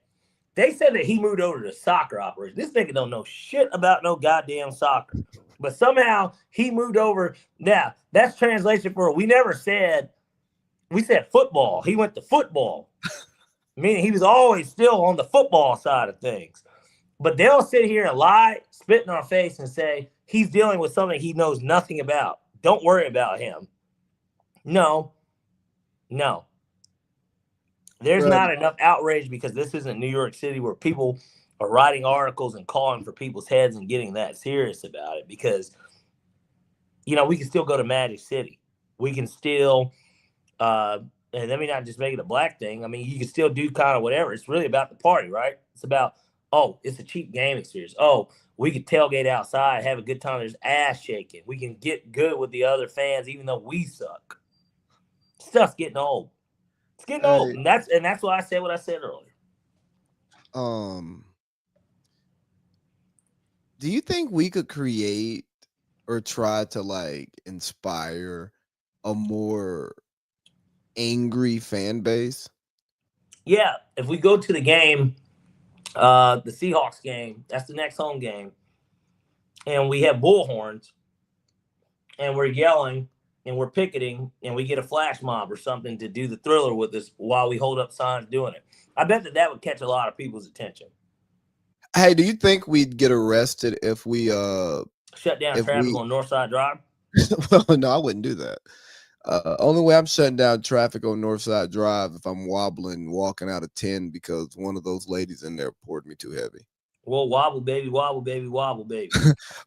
They said that he moved over to soccer operation. This nigga don't know shit about no goddamn soccer. But somehow he moved over. Now, that's translation for we said football. He went to football. Meaning he was always still on the football side of things. But they'll sit here and lie, spit in our face and say he's dealing with something he knows nothing about. Don't worry about him. No. There's not enough outrage because this isn't New York City where people or writing articles and calling for people's heads and getting that serious about it, because, you know, we can still go to Magic City. We can still, and let me not just make it a black thing. I mean, you can still do kind of whatever. It's really about the party, right? It's about, oh, it's a cheap game experience. Oh, we could tailgate outside, have a good time. There's ass shaking. We can get good with the other fans, even though we suck. Stuff's getting old. It's getting old, and that's why I said what I said earlier. Do you think we could create or try to like inspire a more angry fan base? Yeah, if we go to the game, the Seahawks game, that's the next home game, and we have bullhorns, and we're yelling, and we're picketing, and we get a flash mob or something to do the Thriller with us while we hold up signs doing it. I bet that would catch a lot of people's attention. Hey, do you think we'd get arrested if we shut down traffic on Northside Drive? Well, no, I wouldn't do that. Only way I'm shutting down traffic on Northside Drive if I'm wobbling, walking out of 10 because one of those ladies in there poured me too heavy. Well, wobble baby, wobble baby, wobble baby.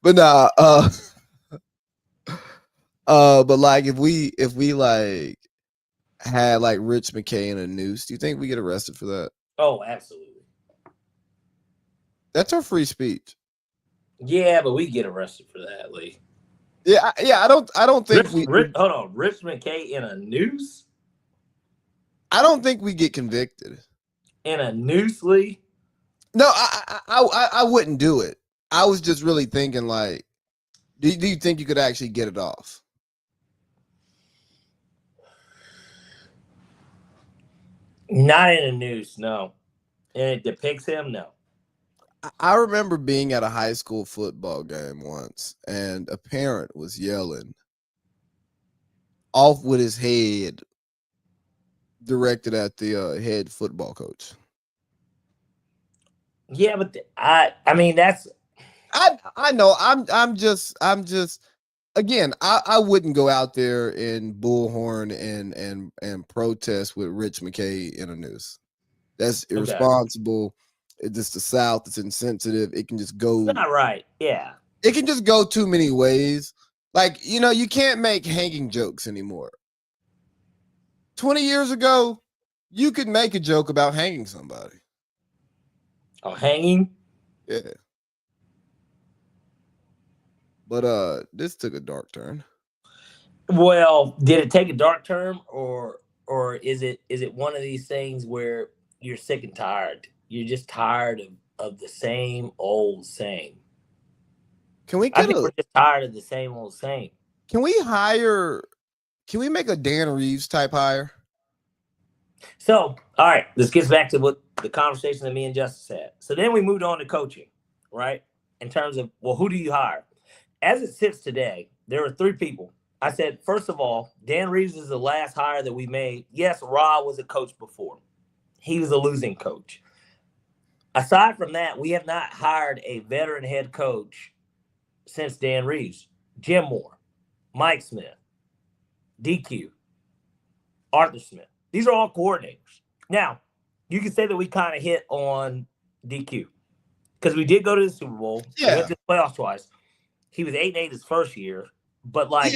But nah, but like if we like had like Rich McKay in a noose, do you think we get arrested for that? Oh, absolutely. That's our free speech. Yeah, but we get arrested for that, Lee. Yeah. I don't think hold on, Rich McKay in a noose. I don't think we get convicted in a noose, Lee. No, I wouldn't do it. I was just really thinking, like, do you think you could actually get it off? Not in a noose, no. And it depicts him, no. I remember being at a high school football game once, and a parent was yelling off with his head directed at the head football coach. Yeah, but I mean that's I know I'm just again I wouldn't go out there and bullhorn and protest with Rich McKay in a noose. That's irresponsible. Okay. It's just the South. It's insensitive. It can just go. It's not right. Yeah. It can just go too many ways. Like, you know, you can't make hanging jokes anymore. 20 years ago, you could make a joke about hanging somebody. Oh, hanging? Yeah. But this took a dark turn. Well, did it take a dark turn, or is it one of these things where you're sick and tired? You're just tired of the same old same. We're just tired of the same old same. Can we make a Dan Reeves type hire? So, all right, this gets back to what the conversation that me and Justice had. So then we moved on to coaching, right? In terms of, well, who do you hire? As it sits today, there are 3 people. I said, first of all, Dan Reeves is the last hire that we made. Yes, Ra was a coach before. He was a losing coach. Aside from that, we have not hired a veteran head coach since Dan Reeves. Jim Moore, Mike Smith, DQ, Arthur Smith. These are all coordinators. Now, you can say that we kind of hit on DQ because we did go to the Super Bowl. Yeah. We went to the playoffs twice. He was 8-8 his first year, but like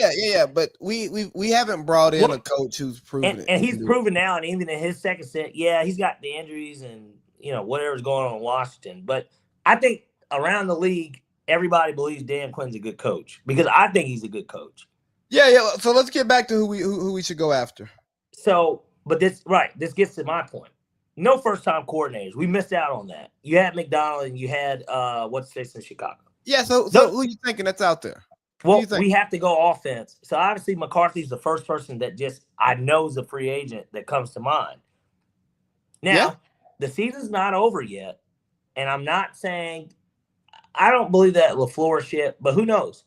but we haven't brought in a coach who's proven it. And he's proven now, and even in his second stint, yeah, he's got the injuries and whatever's going on in Washington. But I think around the league, everybody believes Dan Quinn's a good coach because I think he's a good coach. Yeah. So let's get back to who we should go after. So, but this gets to my point. No first-time coordinators. We missed out on that. You had McDonald and you had what's this in Chicago. Yeah. So who are you thinking that's out there? Well, we have to go offense. So obviously McCarthy's the first person that just I know is a free agent that comes to mind. Now, the season's not over yet, and I'm not saying I don't believe that LaFleur shit, but who knows?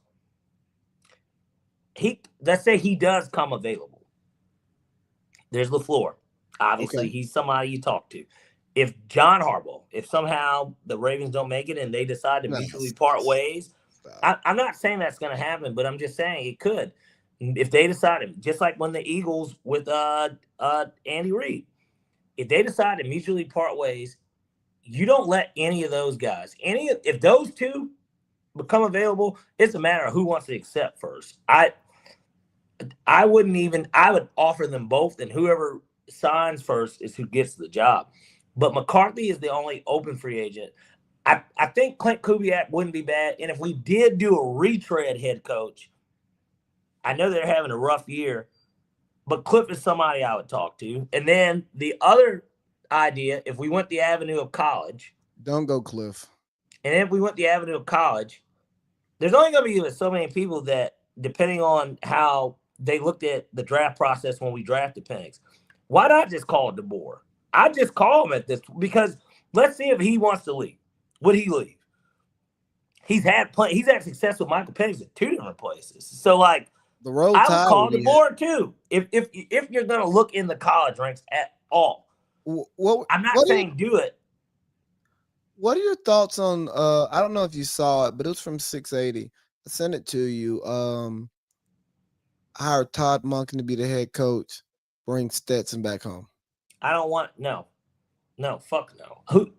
Let's say he does come available. There's LaFleur. Obviously, he's somebody you talk to. If John Harbaugh, if somehow the Ravens don't make it and they decide to mutually part ways, I'm not saying that's going to happen, but I'm just saying it could. If they decide, just like when the Eagles with Andy Reid, if they decide to mutually part ways, you don't let any of those guys, if those two become available, it's a matter of who wants to accept first. I would offer them both, and whoever signs first is who gets the job. But McCarthy is the only open free agent. I think Clint Kubiak wouldn't be bad. And if we did do a retread head coach, I know they're having a rough year, but Cliff is somebody I would talk to. And then the other idea, if we went the avenue of college. Don't go Cliff. And if we went the avenue of college, there's only going to be so many people that, depending on how they looked at the draft process when we drafted Penix, why not just call it DeBoer? I just call him at this, because let's see if he wants to leave. Would he leave? He's had success with Michael Penix at 2 different places. So, like, the road I would call DeBoer too. If you're going to look in the college ranks at all. I'm not saying do it. What are your thoughts on I don't know if you saw it, but it was from 680. I sent it to you. Hire Todd Monken to be the head coach, bring Stetson back home. I don't want no, fuck no. Who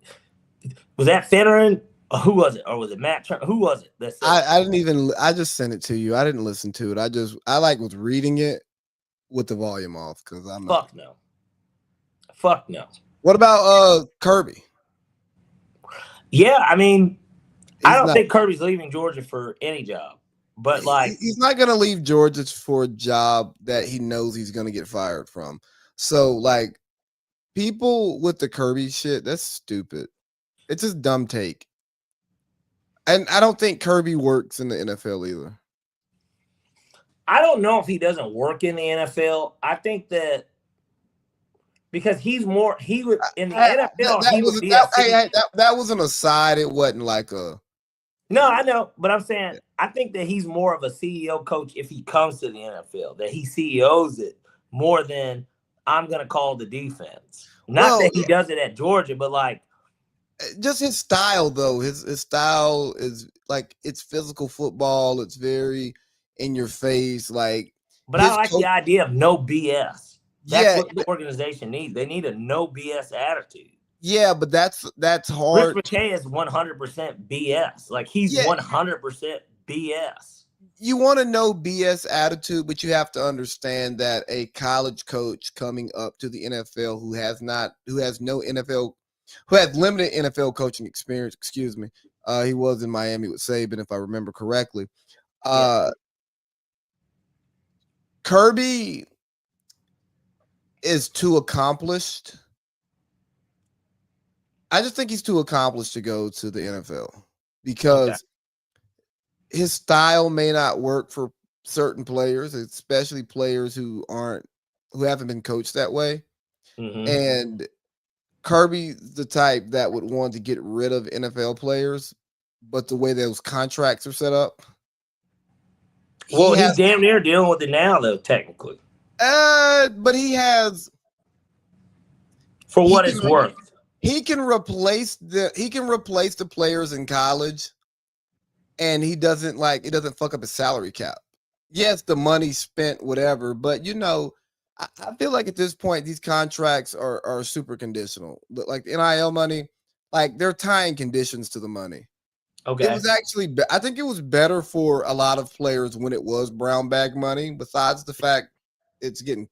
was that? Fennerin? Who was it? Or was it Matt Turner? Who was it? I just sent it to you. I didn't listen to it. I was reading it with the volume off because I'm fuck no. Fuck no. What about Kirby? Yeah, I mean, I don't think Kirby's leaving Georgia for any job. But like, he's not gonna leave Georgia for a job that he knows he's gonna get fired from. So, like, people with the Kirby shit, that's stupid. It's just dumb take. And I don't think Kirby works in the NFL either. I don't know if he doesn't work in the NFL. I think that because he would in the NFL. That was an aside. It wasn't like a. No, I know, but I'm saying I think that he's more of a CEO coach if he comes to the NFL. That he CEOs it more than I'm gonna call the defense. Not that he does it at Georgia, but like. Just his style, though. His style is like, it's physical football. It's very in your face. Like, but I like the idea of no BS. That's what the organization needs. They need a no BS attitude. Yeah, but that's hard. Rich McKay is 100% BS. Like, he's 100% BS. You want to know BS attitude, but you have to understand that a college coach coming up to the NFL who has limited NFL coaching experience, excuse me. He was in Miami with Saban, if I remember correctly. Kirby is too accomplished. I just think he's too accomplished to go to the NFL because his style may not work for certain players, especially players who haven't been coached that way. Mm-hmm. And Kirby's the type that would want to get rid of NFL players, but the way those contracts are set up. He's damn near dealing with it now, though, technically. But he has. For what it's worth. He can replace the players in college, and it doesn't fuck up his salary cap. Yes, the money spent, whatever, but I feel like at this point these contracts are super conditional. Like the NIL money, like they're tying conditions to the money. Okay. It was actually, I think it was better for a lot of players when it was brown bag money. Besides the fact it wasn't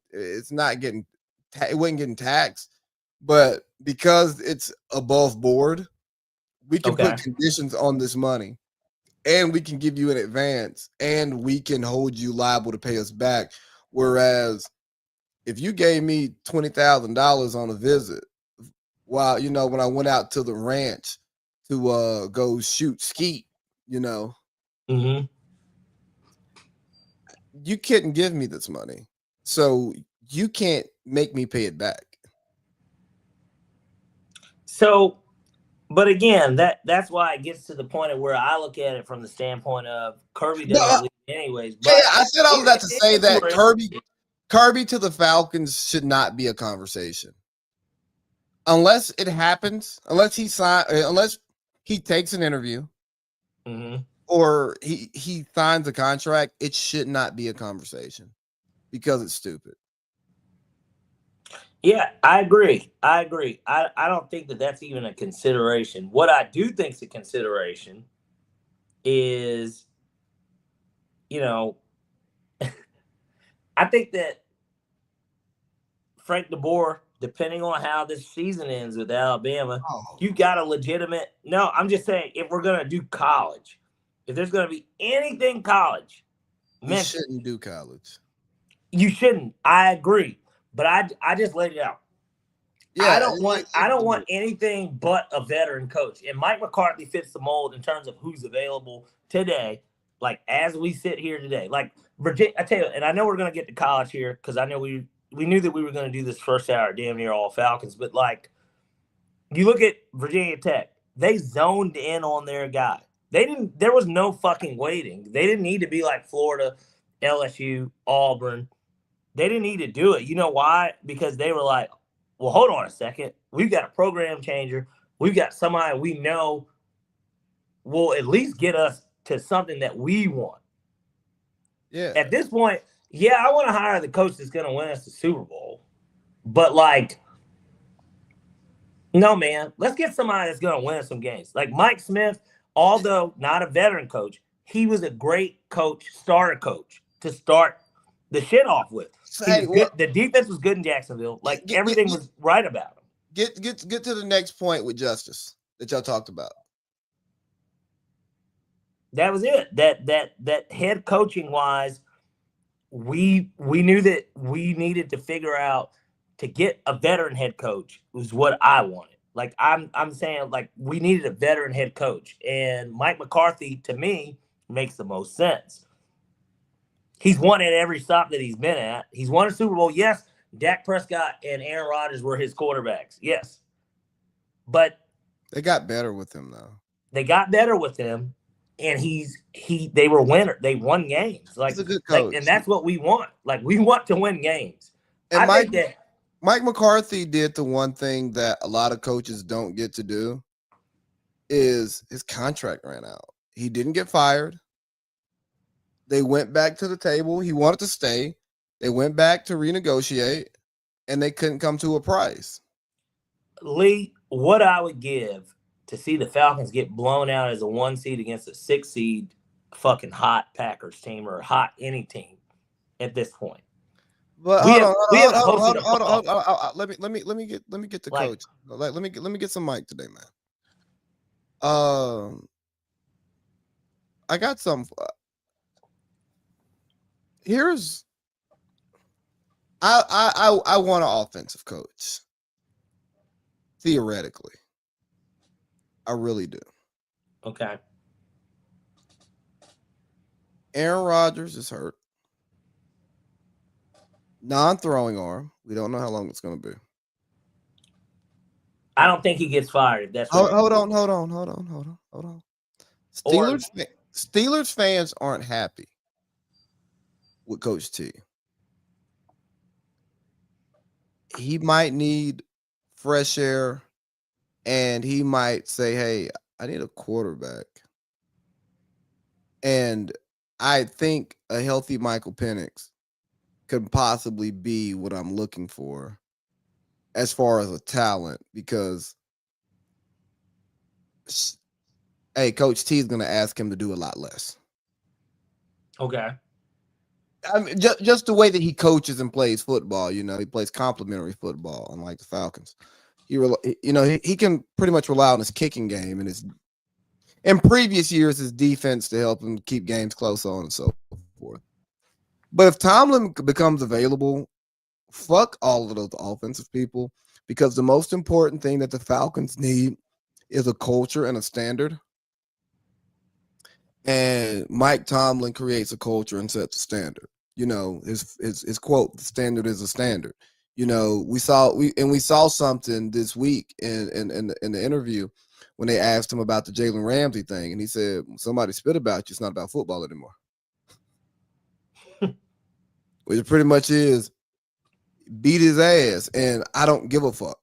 getting taxed. But because it's above board, we can put conditions on this money, and we can give you an advance, and we can hold you liable to pay us back. Whereas if you gave me $20,000 on a visit, while when I went out to the ranch to go shoot skeet, mm-hmm. you couldn't give me this money, so you can't make me pay it back. So, but again, that's why it gets to the point of where I look at it from the standpoint of Kirby doesn't leave anyways. But I said all of that to say that Kirby to the Falcons should not be a conversation. Unless it happens, unless he takes an interview, mm-hmm. or he signs a contract, it should not be a conversation because it's stupid. Yeah, I agree. I don't think that that's even a consideration. What I do think is a consideration is, you know, I think that Frank DeBoer, depending on how this season ends with Alabama, you got a legitimate. No, I'm just saying, if we're gonna do college, if there's gonna be anything college, You shouldn't do college. You shouldn't. I agree, but I just laid it out. Yeah, I don't want anything but a veteran coach. And Mike McCarthy fits the mold in terms of who's available today. Like as we sit here today, like Virginia, I tell you, and I know we're gonna get to college here because I know we knew that we were gonna do this first hour damn near all Falcons, but like you look at Virginia Tech, they zoned in on their guy. There was no fucking waiting. They didn't need to be like Florida, LSU, Auburn. They didn't need to do it. You know why? Because they were like, well, hold on a second. We've got a program changer. We've got somebody we know will at least get us to something that we want. Yeah. At this point, yeah, I want to hire the coach that's going to win us the Super Bowl. But, like, no, man. Let's get somebody that's going to win us some games. Like Mike Smith, although not a veteran coach, he was a great coach, starter coach, to start the shit off with. The defense was good in Jacksonville. Like everything was right about him. Get to the next point with Justice that y'all talked about. That was it. That head coaching wise, we knew that we needed to figure out to get a veteran head coach was what I wanted. Like I'm saying, like we needed a veteran head coach, and Mike McCarthy to me makes the most sense. He's won at every stop that he's been at. He's won a Super Bowl. Yes, Dak Prescott and Aaron Rodgers were his quarterbacks. Yes. But they got better with him, though. They got better with him, and they were winners. They won games. Like, he's a good coach. And that's what we want. Like, we want to win games. And Mike McCarthy did the one thing that a lot of coaches don't get to do is his contract ran out. He didn't get fired. They went back to the table. He wanted to stay. They went back to renegotiate, and they couldn't come to a price. Lee, what I would give to see the Falcons get blown out as a 1 seed against a 6 seed fucking hot Packers team or hot any team at this point. But hold on. Let me get the coach. Let me get some mic today, man. I got some. Here's I want an offensive coach. Theoretically. I really do. Okay. Aaron Rodgers is hurt. Non-throwing arm. We don't know how long it's going to be. I don't think he gets fired. That's hold on. Steelers fans aren't happy with Coach T. He might need fresh air, and he might say, hey, I need a quarterback. And I think a healthy Michael Penix could possibly be what I'm looking for as far as a talent, because hey, Coach T is going to ask him to do a lot less. Okay. I mean, just the way that he coaches and plays football, he plays complementary football, unlike the Falcons. He can pretty much rely on his kicking game and in previous years his defense to help him keep games close, on and so forth. But if Tomlin becomes available, fuck all of those offensive people, because the most important thing that the Falcons need is a culture and a standard. And Mike Tomlin creates a culture and sets a standard. His quote, "The standard is a standard." We saw something this week in the interview when they asked him about the Jalen Ramsey thing, and he said, "Somebody spit about you. It's not about football anymore." Which pretty much is beat his ass, and I don't give a fuck.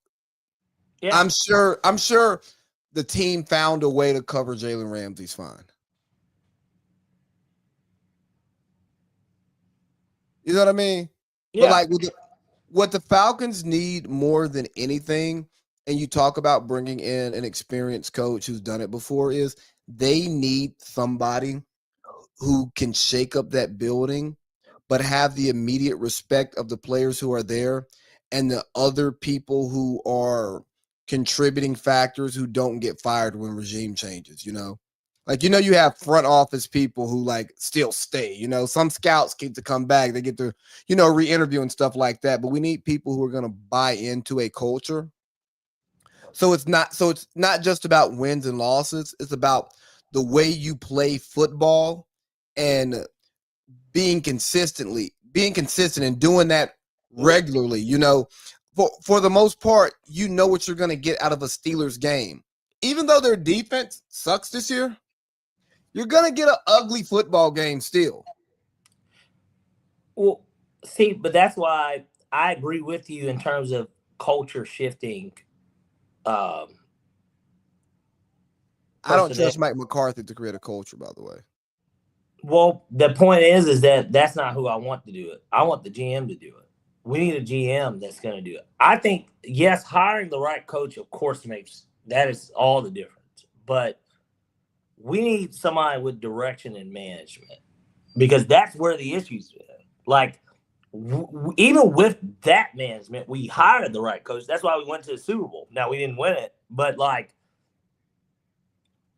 Yeah. I'm sure the team found a way to cover Jalen Ramsey's fine. You know what I mean? Yeah. But like what the Falcons need more than anything, and you talk about bringing in an experienced coach who's done it before, is they need somebody who can shake up that building, but have the immediate respect of the players who are there and the other people who are contributing factors who don't get fired when regime changes, you know? Like, you know, you have front office people who like still stay, you know, some scouts get to come back, they get to, you know, re-interview and stuff like that. But we need people who are going to buy into a culture. So it's not just about wins and losses. It's about the way you play football and being consistent and doing that regularly. You know, for the most part, you know what you're going to get out of a Steelers game. Even though their defense sucks this year, you're going to get an ugly football game still. Well, see, but that's why I agree with you in terms of culture shifting. I don't trust Mike McCarthy to create a culture, by the way. Well, the point is that that's not who I want to do it. I want the GM to do it. We need a GM that's going to do it. I think, yes, hiring the right coach, of course, that is all the difference. But we need somebody with direction and management, because that's where the issues are. Like, even with that management, we hired the right coach. That's why we went to the Super Bowl. Now, we didn't win it, but, like,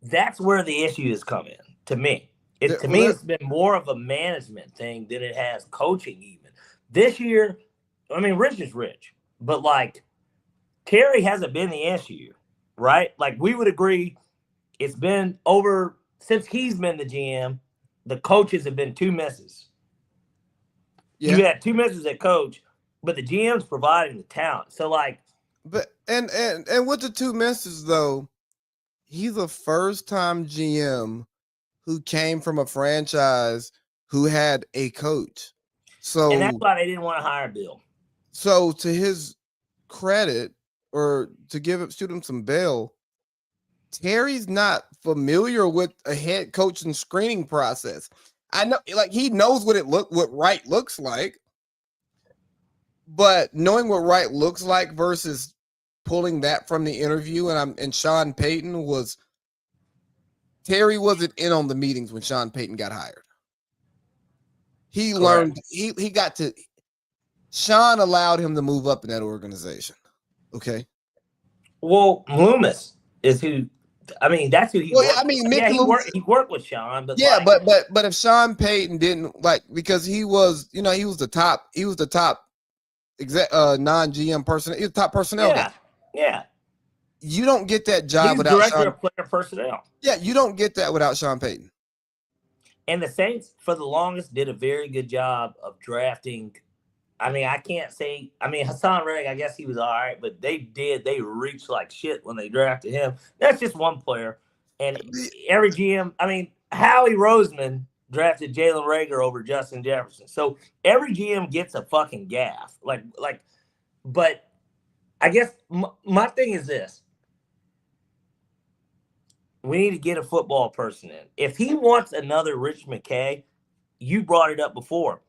that's where the issue has come in, to me. To me, it's been more of a management thing than it has coaching even. This year, I mean, Rich is Rich, but, like, Terry hasn't been the issue, right? Like, we would agree it's been over since he's been the GM, the coaches have been 2 misses. Yeah. You had 2 misses at coach, but the GM's providing the talent. So, like, but and with the 2 misses though, he's a first-time GM who came from a franchise who had a coach. So, and that's why they didn't want to hire Bill. So, to his credit, or to shoot him some bail, Terry's not familiar with a head coaching screening process. I know, like, he knows what right looks like, but knowing what right looks like versus pulling that from the interview, and Sean Payton Terry wasn't in on the meetings when Sean Payton got hired. He learned, Sean allowed him to move up in that organization. Okay. Well, Loomis is who, I mean, that's who he worked. I mean, he worked with Sean, but yeah, like, but if Sean Payton didn't, like, because he was the top non-GM person, he was top personnel guy. Yeah. You don't get that job without director of player personnel. Yeah, you don't get that without Sean Payton. And the Saints, for the longest, did a very good job of drafting. I mean, I can't say. I mean, Hassan Reddick, I guess he was all right, but they reached like shit when they drafted him. That's just one player. And every GM, I mean, Howie Roseman drafted Jalen Reagor over Justin Jefferson. So every GM gets a fucking gaff. But I guess my thing is this. We need to get a football person in. If he wants another Rich McKay, you brought it up before.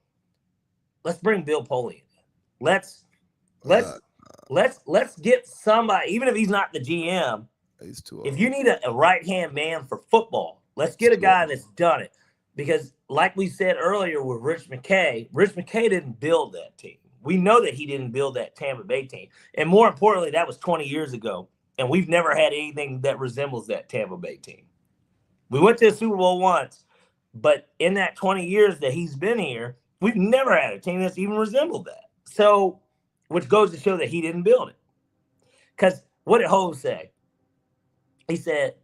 Let's bring Bill Polian in. Let's get somebody, even if he's not the GM. If you need a right-hand man for football, let's get a guy that's done it. Because like we said earlier with Rich McKay didn't build that team. We know that he didn't build that Tampa Bay team. And more importantly, that was 20 years ago. And we've never had anything that resembles that Tampa Bay team. We went to the Super Bowl once, but in that 20 years that he's been here, we've never had a team that's even resembled that. So, which goes to show that he didn't build it. Because what did Hove say? He said,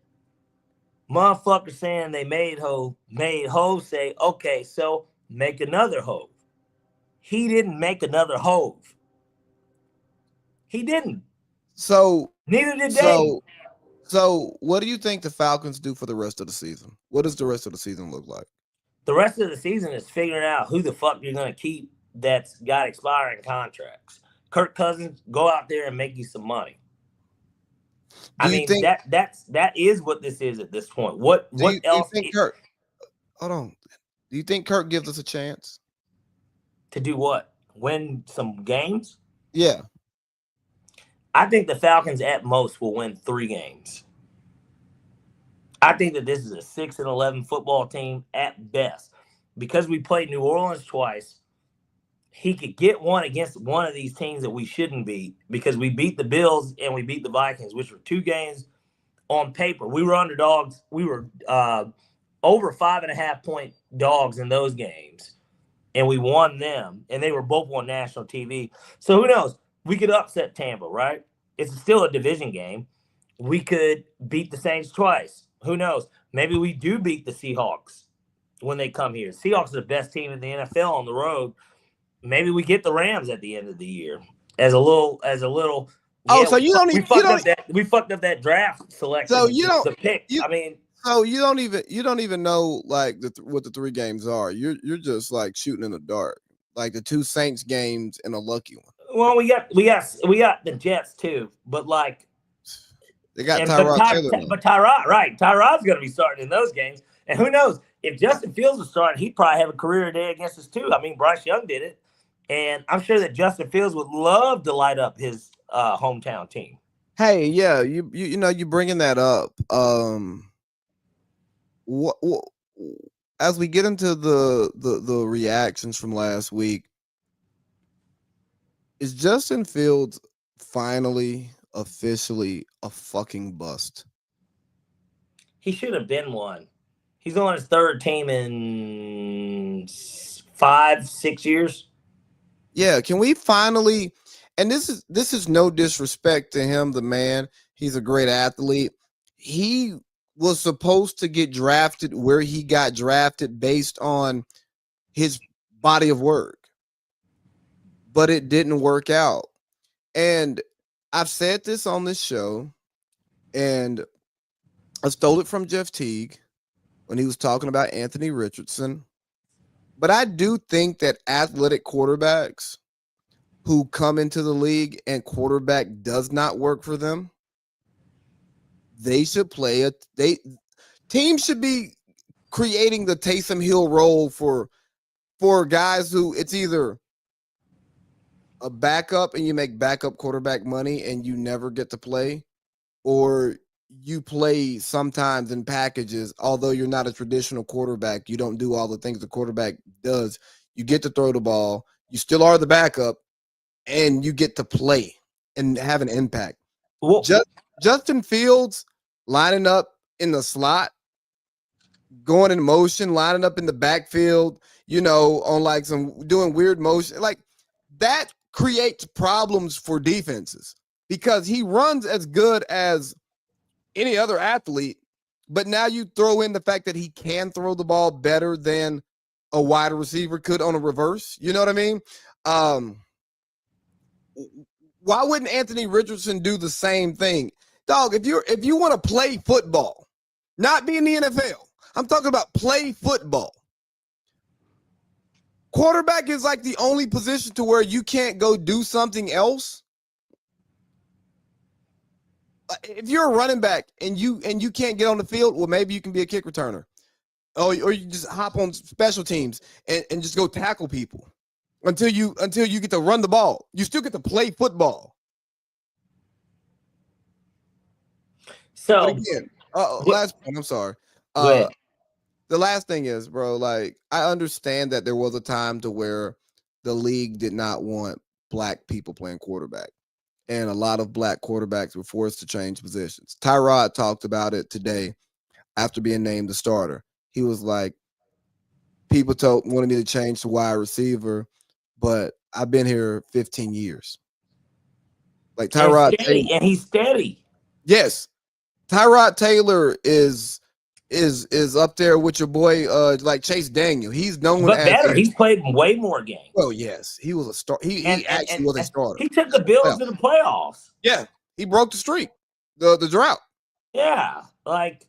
motherfuckers saying they made Hove say, okay, so make another Hove. He didn't make another Hove. He didn't. So neither did they. So what do you think the Falcons do for the rest of the season? What does the rest of the season look like? The rest of the season is figuring out who the fuck you're going to keep that's got expiring contracts. Kirk Cousins, go out there and make you some money. That is what this is at this point. What else? Hold on. Do you think Kirk gives us a chance? To do what? Win some games? Yeah. I think the Falcons at most will win 3 games. I think that this is a 6-11 football team at best. Because we played New Orleans twice, he could get one against one of these teams that we shouldn't beat, because we beat the Bills and we beat the Vikings, which were 2 games on paper. We were underdogs. We were over 5.5-point dogs in those games, and we won them, and they were both on national TV. So who knows? We could upset Tampa, right? It's still a division game. We could beat the Saints twice. Who knows? Maybe we do beat the Seahawks when they come here. Seahawks are the best team in the NFL on the road. Maybe we get the Rams at the end of the year as a little. Oh, so you don't even we fucked up that draft selection. So you don't the pick. So you don't even know like what the 3 games are. You're just like shooting in the dark, like the 2 Saints games and a lucky one. Well, we got the Jets too, but like they got Tyrod Taylor. But Tyrod's going to be starting in those games, and who knows if Justin Fields was starting, he'd probably have a career day against us too. I mean, Bryce Young did it, and I'm sure that Justin Fields would love to light up his hometown team. Hey, yeah, you know you bringing that up. What as we get into the reactions from last week, is Justin Fields finally officially a fucking bust? He should have been one. He's on his 3rd team in 5-6 years. Yeah, can we finally? And this is no disrespect to him, the man. He's a great athlete. He was supposed to get drafted where he got drafted based on his body of work, but it didn't work out. And I've said this on this show, and I stole it from Jeff Teague when he was talking about Anthony Richardson. But I do think that athletic quarterbacks who come into the league and quarterback does not work for them, they should play teams should be creating the Taysom Hill role for guys who it's either a backup and you make backup quarterback money and you never get to play, or you play sometimes in packages. Although you're not a traditional quarterback, you don't do all the things the quarterback does. You get to throw the ball. You still are the backup, and you get to play and have an impact. Well, Justin Fields lining up in the slot, going in motion, lining up in the backfield, on like some doing weird motion, like that creates problems for defenses because he runs as good as any other athlete. But now you throw in the fact that he can throw the ball better than a wide receiver could on a reverse. You know what I mean? Why wouldn't Anthony Richardson do the same thing? Dog, if you want to play football, not be in the NFL, I'm talking about play football. Quarterback is like the only position to where you can't go do something else. If you're a running back and you can't get on the field, well, maybe you can be a kick returner. Or you just hop on special teams and just go tackle people until you get to run the ball. You still get to play football. So but again, last point, I'm sorry. The last thing is, bro, like I understand that there was a time to where the league did not want black people playing quarterback. And a lot of black quarterbacks were forced to change positions. Tyrod talked about it today after being named the starter. He was like, people wanted me to change to wide receiver, but I've been here 15 years. Like Tyrod Taylor, and he's steady. Yes. Tyrod Taylor is up there with your boy like Chase Daniel. He's known but better. He's played way more games. Oh yes, he was a star. He actually was a starter. He took the Bills to the playoffs. Yeah, he broke the streak, the drought. Yeah, but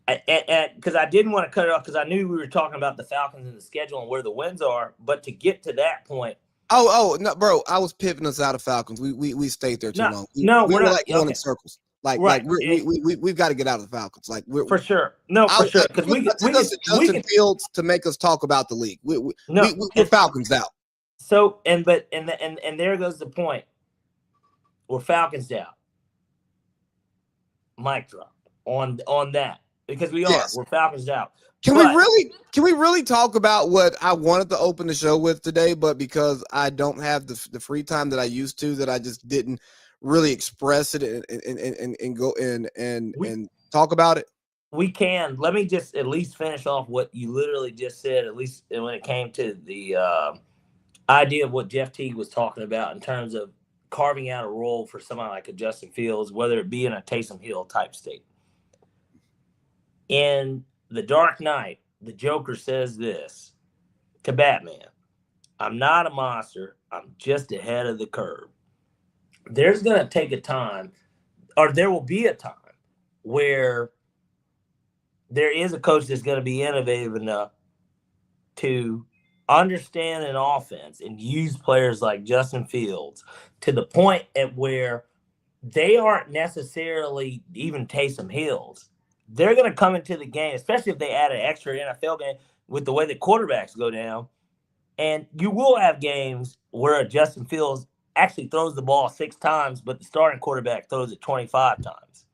because I didn't want to cut it off because I knew we were talking about the Falcons and the schedule and where the wins are. But to get to that point. Oh no, bro! I was pivoting us out of Falcons. We stayed there too long. We're not like going in circles. We've got to get out of the Falcons. Like for sure. No, for sure. Because we Justin Fields to make us talk about the league. We're Falcons out. So and there goes the point. We're Falcons out. Mic drop on that because we're Falcons out. Can we really talk about what I wanted to open the show with today, but because I don't have the free time that I used to, that I just didn't really express it and go and talk about it? We can. Let me just at least finish off what you literally just said, at least when it came to the idea of what Jeff Teague was talking about in terms of carving out a role for somebody like a Justin Fields, whether it be in a Taysom Hill type state. In The Dark Knight, the Joker says this to Batman: I'm not a monster. I'm just ahead of the curve. There's going to take a time, or there will be a time, where there is a coach that's going to be innovative enough to understand an offense and use players like Justin Fields to the point at where they aren't necessarily even Taysom Hills. They're going to come into the game, especially if they add an extra NFL game with the way that quarterbacks go down. And you will have games where Justin Fields actually throws the ball 6 times, but the starting quarterback throws it 25 times.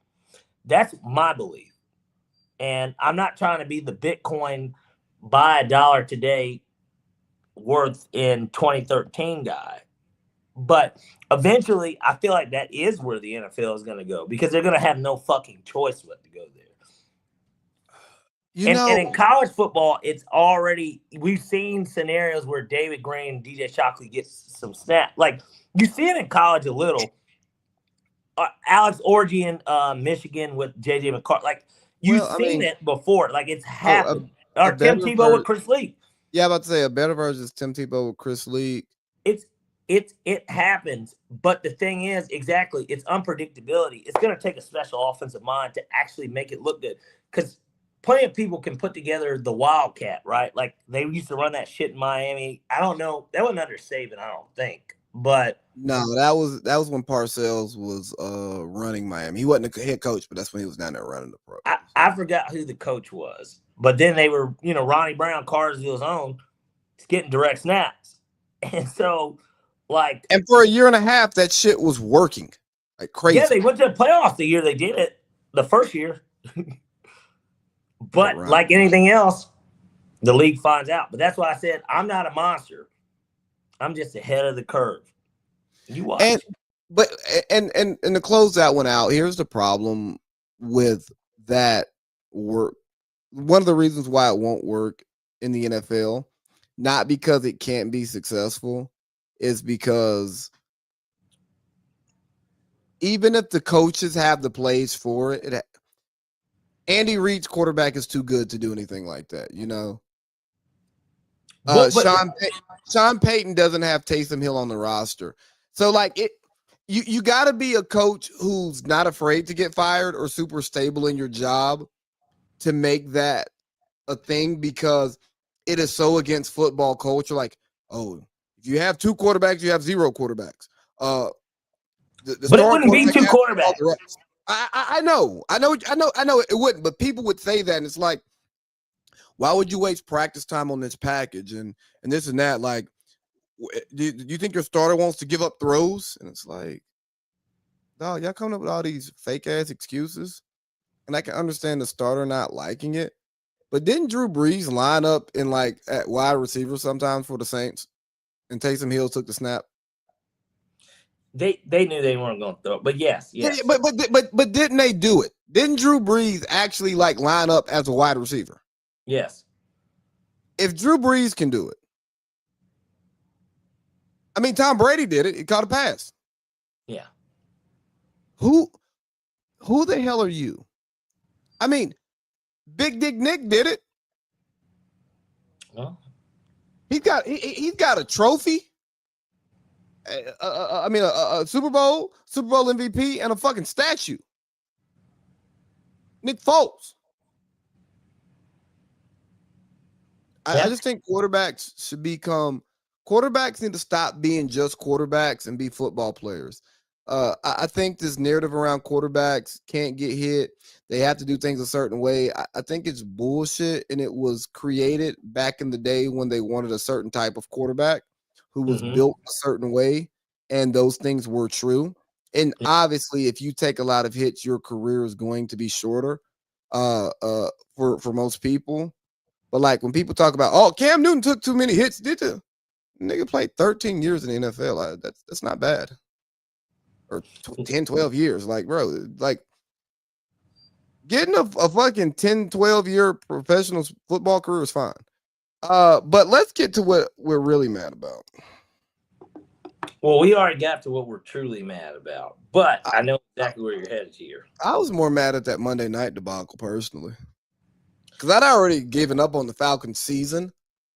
That's my belief. And I'm not trying to be the Bitcoin buy $1 today worth in 2013 guy. But eventually, I feel like that is where the NFL is going to go because they're going to have no fucking choice but to go there. And in college football, it's already – we've seen scenarios where David Green and DJ Shockley get some snap. Like, you see it in college a little. Alex Orgean, Michigan with J.J. McCarthy. Like, you've seen it before. Like, it's happened. Or Tim Tebow with Chris Leak. Yeah, I'm about to say a better version is Tim Tebow with Chris Leak. It happens. But the thing is, exactly, it's unpredictability. It's going to take a special offensive mind to actually make it look good. Because plenty of people can put together the Wildcat, right? Like, they used to run that shit in Miami. I don't know. That wasn't under Saban, I don't think. But no, that was when Parcells was running Miami. He wasn't a head coach, but that's when he was down there running the pro. I forgot who the coach was. But then they were, Ronnie Brown, Carsville's own, getting direct snaps. And so, like... And for a year and a half, that shit was working like crazy. Yeah, they went to the playoffs the year they did it, the first year. But like anything else, the league finds out. But that's why I said I'm not a monster. I'm just ahead of the curve. You watch. And to close that one out, here's the problem with that work. One of the reasons why it won't work in the NFL, not because it can't be successful, is because even if the coaches have the plays for it, Andy Reid's quarterback is too good to do anything like that, Sean Payton doesn't have Taysom Hill on the roster. So, like, you got to be a coach who's not afraid to get fired or super stable in your job to make that a thing, because it is so against football culture. Like, oh, if you have 2 quarterbacks, you have 0 quarterbacks. But it wouldn't be 2 quarterbacks. I know it wouldn't, but people would say that, and it's like, why would you waste practice time on this package and this and that? Like, do you think your starter wants to give up throws? And it's like, no, y'all coming up with all these fake ass excuses, and I can understand the starter not liking it. But didn't Drew Brees line up in like at wide receiver sometimes for the Saints, and Taysom Hill took the snap? They knew they weren't going to throw it, but yes. But didn't they do it? Didn't Drew Brees actually like line up as a wide receiver? Yes. If Drew Brees can do it, I mean, Tom Brady did it. He caught a pass. Yeah. Who the hell are you? I mean, Big Dick Nick did it. Well, he's got a trophy. A Super Bowl MVP, and a fucking statue. Nick Foles. I just think quarterbacks need to stop being just quarterbacks and be football players. I think this narrative around quarterbacks can't get hit. They have to do things a certain way. I think it's bullshit, and it was created back in the day when they wanted a certain type of quarterback who was Mm-hmm. built a certain way, and those things were true. And obviously, if you take a lot of hits, your career is going to be shorter for most people. But like when people talk about, oh, Cam Newton took too many hits, did the nigga played 13 years in the NFL? That's not bad. Or 10, 12 years. Like, bro, like getting a fucking 10, 12-year professional football career is fine. But let's get to what we're really mad about. Well, we already got to what we're truly mad about, but I know exactly where you're headed here. I was more mad at that Monday night debacle personally, because I'd already given up on the Falcons season.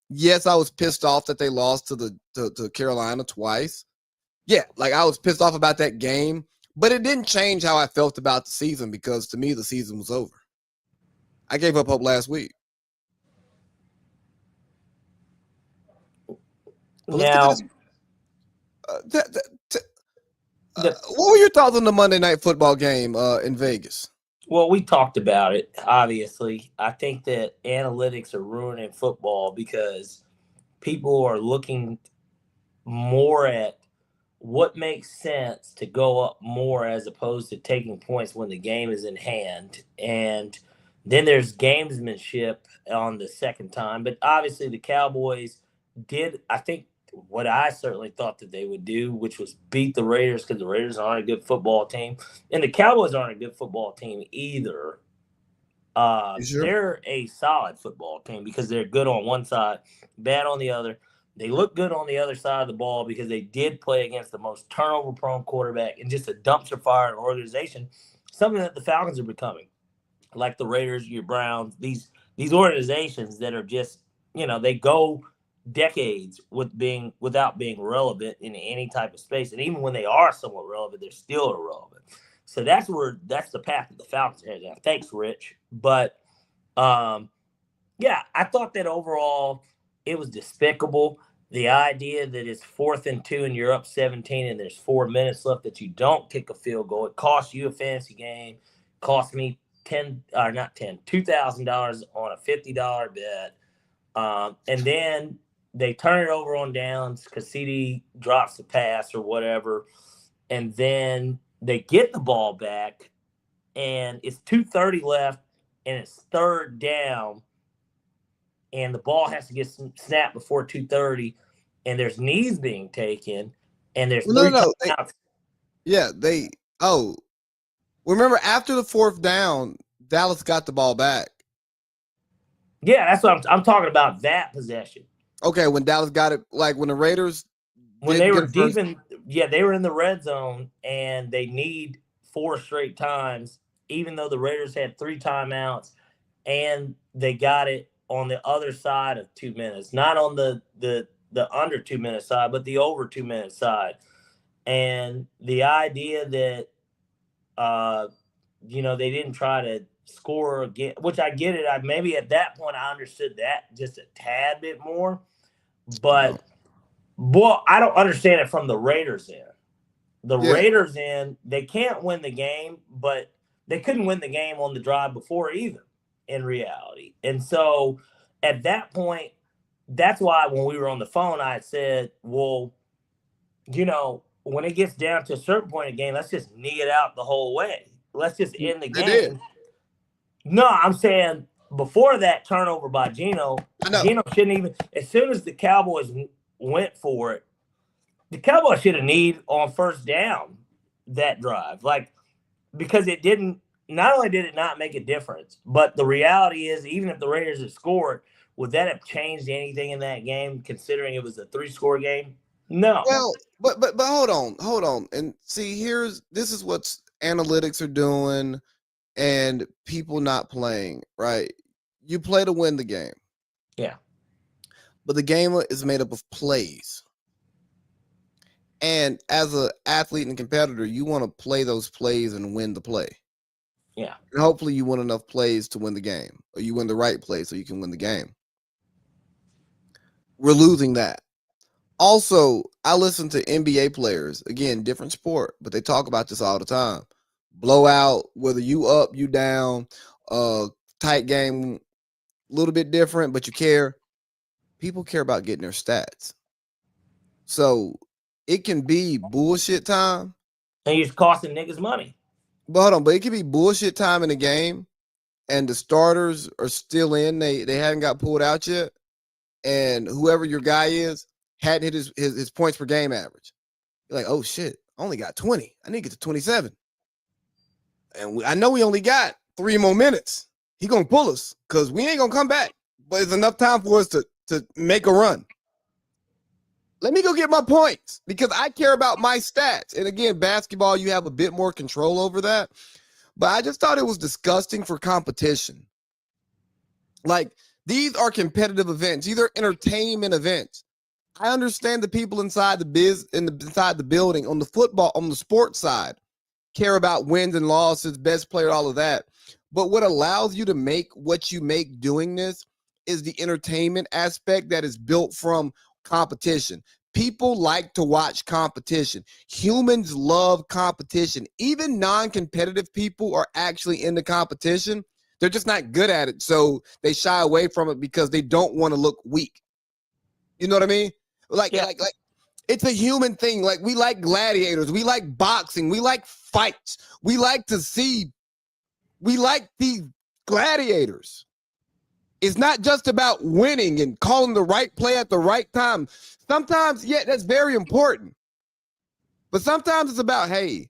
Yes, I was pissed off that they lost to Carolina twice. Yeah, like I was pissed off about that game, but it didn't change how I felt about the season, because to me the season was over. I gave up hope last week. Now, what were your thoughts on the Monday night football game in Vegas? Well, we talked about it, obviously. I think that analytics are ruining football because people are looking more at what makes sense to go up more as opposed to taking points when the game is in hand. And then there's gamesmanship on the second time. But obviously the Cowboys did, I think, what I certainly thought that they would do, which was beat the Raiders, because the Raiders aren't a good football team. And the Cowboys aren't a good football team either. Sure? They're a solid football team because they're good on one side, bad on the other. They look good on the other side of the ball because they did play against the most turnover-prone quarterback and just a dumpster fire organization, something that the Falcons are becoming, like the Raiders, your Browns, these organizations that are just, they go decades without being relevant in any type of space, and even when they are somewhat relevant, they're still irrelevant. So that's the path that the Falcons are now. Thanks, Rich. But yeah, I thought that overall it was despicable. The idea that it's 4th and 2 and you're up 17 and there's 4 minutes left that you don't kick a field goal. It costs you a fantasy game. Cost me $2,000 on a $50 bet. And then they turn it over on downs because CD drops the pass or whatever. And then they get the ball back and it's 2:30 left and it's 3rd down. And the ball has to get snapped before 2:30, and there's knees being taken, and there's timeouts. Remember after the 4th down, Dallas got the ball back. Yeah, that's what I'm talking about, that possession. Okay, when Dallas got it, like when the Raiders, when they were deep in, they were in the red zone, and they need 4 straight times, even though the Raiders had 3 timeouts, and they got it on the other side of 2 minutes, not on the under 2 minute side, but the over 2 minute side. And the idea that, they didn't try to score again, which I get it. Maybe at that point I understood that just a tad bit more, but boy, I don't understand it from the Raiders end. Raiders end, they can't win the game, but they couldn't win the game on the drive before either, in reality. And so at that point, that's why when we were on the phone, I said, well, when it gets down to a certain point in the game, let's just knee it out the whole way. Let's just end the game. No, I'm saying before that turnover by Geno shouldn't even, as soon as the Cowboys went for it, the Cowboys should have kneed on 1st down that drive. Because it didn't, not only did it not make a difference, but the reality is, even if the Raiders had scored, would that have changed anything in that game, considering it was a 3-score game? No. Well, but hold on. And see, this is what analytics are doing and people not playing, right? You play to win the game. Yeah. But the game is made up of plays. And as an athlete and competitor, you want to play those plays and win the play. Yeah. And hopefully you win enough plays to win the game, or you win the right play so you can win the game. We're losing that. Also, I listen to NBA players, again, different sport, but they talk about this all the time. Blowout, whether you up, you down, tight game, a little bit different, but you care. People care about getting their stats. So it can be bullshit time. And you're costing niggas money. But hold on, but it can be bullshit time in the game, and the starters are still in. They haven't got pulled out yet. And whoever your guy is hadn't hit his points per game average. You're like, oh shit, I only got 20. I need to get to 27. And I know we only got 3 more minutes. He gonna pull us because we ain't gonna come back. But it's enough time for us to make a run. Let me go get my points because I care about my stats. And again, basketball, you have a bit more control over that. But I just thought it was disgusting for competition. Like, these are competitive events. These are entertainment events. I understand the people inside inside the building, on the sports side, care about wins and losses, best player, all of that. But what allows you to make what you make doing this is the entertainment aspect that is built from competition. People like to watch competition. Humans love competition. Even non-competitive people are actually into competition. They're just not good at it, so they shy away from it because they don't want to look weak. You know what I mean? Like it's a human thing. Like, we like gladiators. We like boxing. We like fights. We like these gladiators. It's not just about winning and calling the right play at the right time. Sometimes, yeah, that's very important. But sometimes it's about, hey,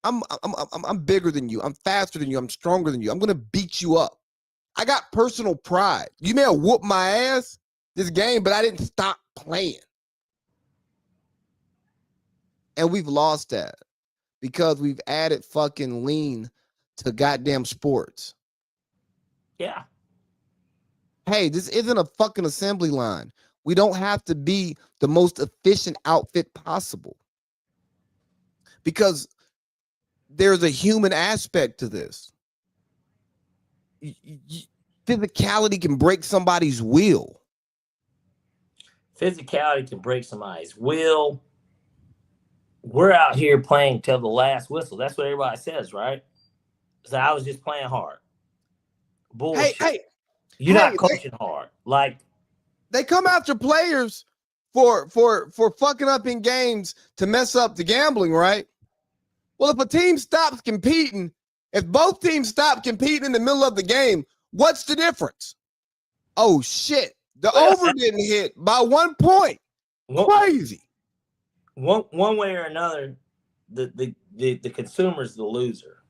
I'm bigger than you. I'm faster than you. I'm stronger than you. I'm gonna beat you up. I got personal pride. You may have whooped my ass this game, but I didn't stop playing. And we've lost that because we've added fucking lean to goddamn sports. Yeah. Hey, this isn't a fucking assembly line. We don't have to be the most efficient outfit possible because there's a human aspect to this. Physicality can break somebody's will. Physicality can break somebody's will. We're out here playing till the last whistle. That's what everybody says, right? So I was just playing hard. Bullshit. Hey, you're not coaching hard. Like, they come after players for fucking up in games to mess up the gambling, right? Well, if a team stops competing, if both teams stop competing in the middle of the game, what's the difference? Oh shit, the over didn't hit by 1 point. Crazy. One way or another, the consumer's the loser.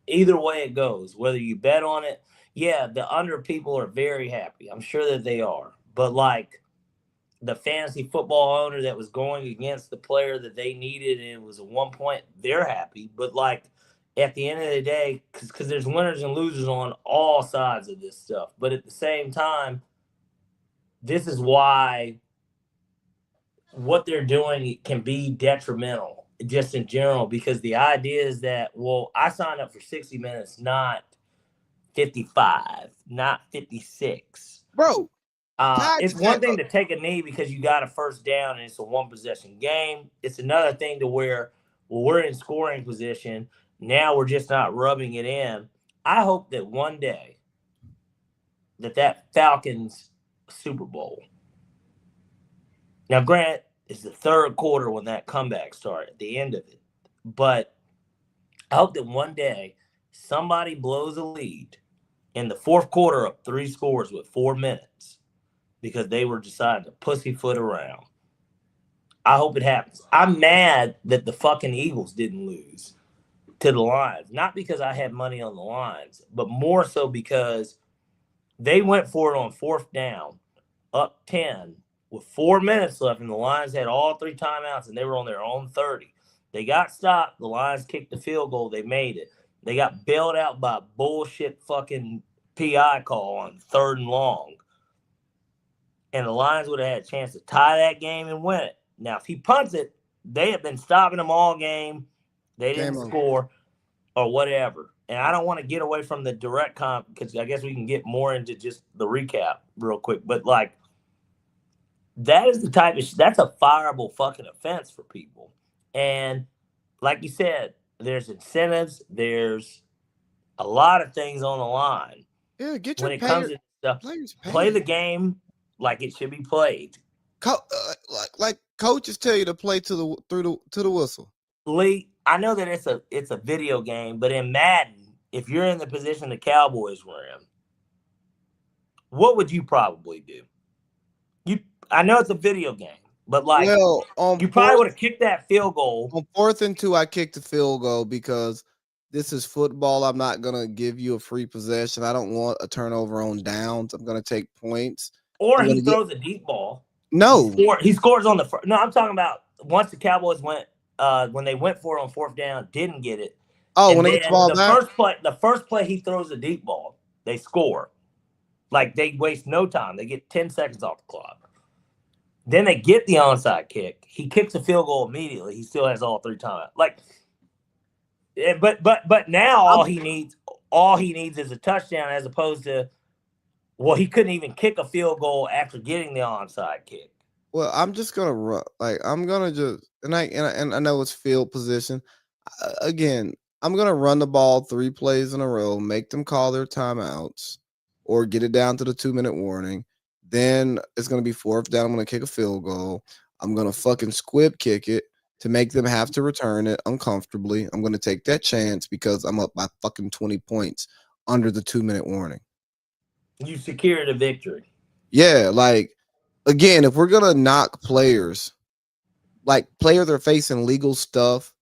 Either way it goes, whether you bet on it, yeah, the under people are very happy. I'm sure that they are. But like the fantasy football owner that was going against the player that they needed and it was a 1 point, they're happy. But like at the end of the day, because there's winners and losers on all sides of this stuff. But at the same time, this is why what they're doing can be detrimental just in general, because the idea is that, well, I signed up for 60 minutes, not 55, not 56. Bro, it's one thing to take a knee because you got a first down and it's a one possession game. It's another thing to where, well, we're in scoring position. Now we're just not rubbing it in. I hope that one day that Falcons Super Bowl. Now, Grant, it's the third quarter when that comeback started, at the end of it. But I hope that one day somebody blows a lead in the fourth quarter up 3 scores with 4 minutes because they were deciding to pussyfoot around. I hope it happens. I'm mad that the fucking Eagles didn't lose to the Lions. Not because I had money on the Lions, but more so because they went for it on fourth down, up 10, with 4 minutes left, and the Lions had all 3 timeouts, and they were on their own 30. They got stopped. The Lions kicked the field goal. They made it. They got bailed out by a bullshit fucking PI call on 3rd and long. And the Lions would have had a chance to tie that game and win it. Now, if he punts it, they have been stopping them all game. They didn't score or whatever. And I don't want to get away from the direct comp because I guess we can get more into just the recap real quick. But, like, that is the type of that's a fireable fucking offense for people. And like you said, there's incentives. There's a lot of things on the line. Yeah, get when your it comes to stuff. Play the game like it should be played. Like coaches tell you to play to the whistle. Lee, I know that it's a video game, but in Madden, if you're in the position the Cowboys were in, what would you probably do? I know it's a video game, but like, you probably would have kicked that field goal. On 4th and 2, I kicked the field goal because this is football. I'm not gonna give you a free possession. I don't want a turnover on downs. I'm gonna take points. Or he throws a deep ball. No, he scores on the first. No, I'm talking about once the Cowboys went when they went for it on 4th down, didn't get it. Oh, when they get the ball back? The first play he throws a deep ball, they score. Like they waste no time. They get 10 seconds off the clock. Then they get the onside kick. He kicks a field goal immediately. He still has all 3 timeouts. Like, but now all he needs is a touchdown, as opposed to, well, he couldn't even kick a field goal after getting the onside kick. Well, I'm just gonna run. Like I'm gonna just and I know it's field position. Again, I'm gonna run the ball 3 plays in a row, make them call their timeouts, or get it down to the 2-minute warning. Then it's going to be 4th down. I'm going to kick a field goal. I'm going to fucking squib kick it to make them have to return it uncomfortably. I'm going to take that chance because I'm up by fucking 20 points under the 2-minute warning. You secured a victory. Yeah, like, again, if we're going to knock players, like players are facing legal stuff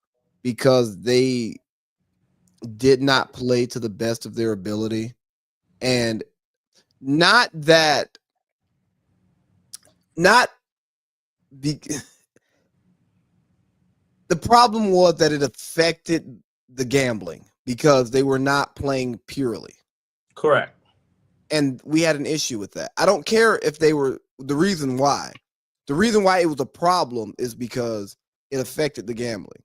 because they did not play to the best of their ability. And not the problem was that it affected the gambling because they were not playing purely. Correct. And we had an issue with that. I don't care if they were the reason why. The reason why it was a problem is because it affected the gambling.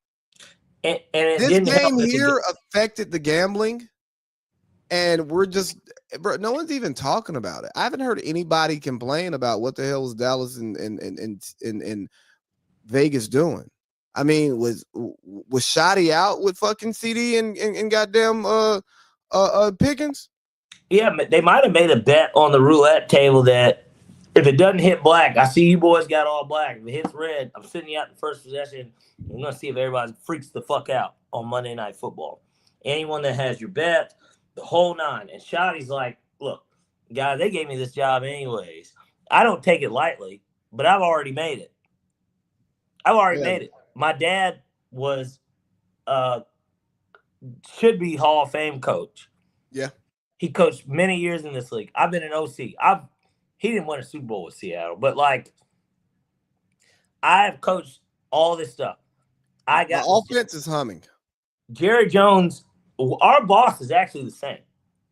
And this game here affected the gambling, and we're just, bro, no one's even talking about it. I haven't heard anybody complain about what the hell was Dallas and Vegas doing. I mean, was Shoddy out with fucking CD and goddamn Pickens? Yeah, they might have made a bet on the roulette table that if it doesn't hit black, I see you boys got all black. If it hits red, I'm sending you out the first possession. I'm going to see if everybody freaks the fuck out on Monday Night Football. Anyone that has your bet, the whole 9. And Shoddy's like, look, guys, they gave me this job anyways. I don't take it lightly, but I've already made it. Made it. My dad was should be Hall of Fame coach. Yeah. He coached many years in this league. I've been an OC. He didn't win a Super Bowl with Seattle, but like I have coached all this stuff. I got the offense is humming. Jerry Jones, our boss is actually the same.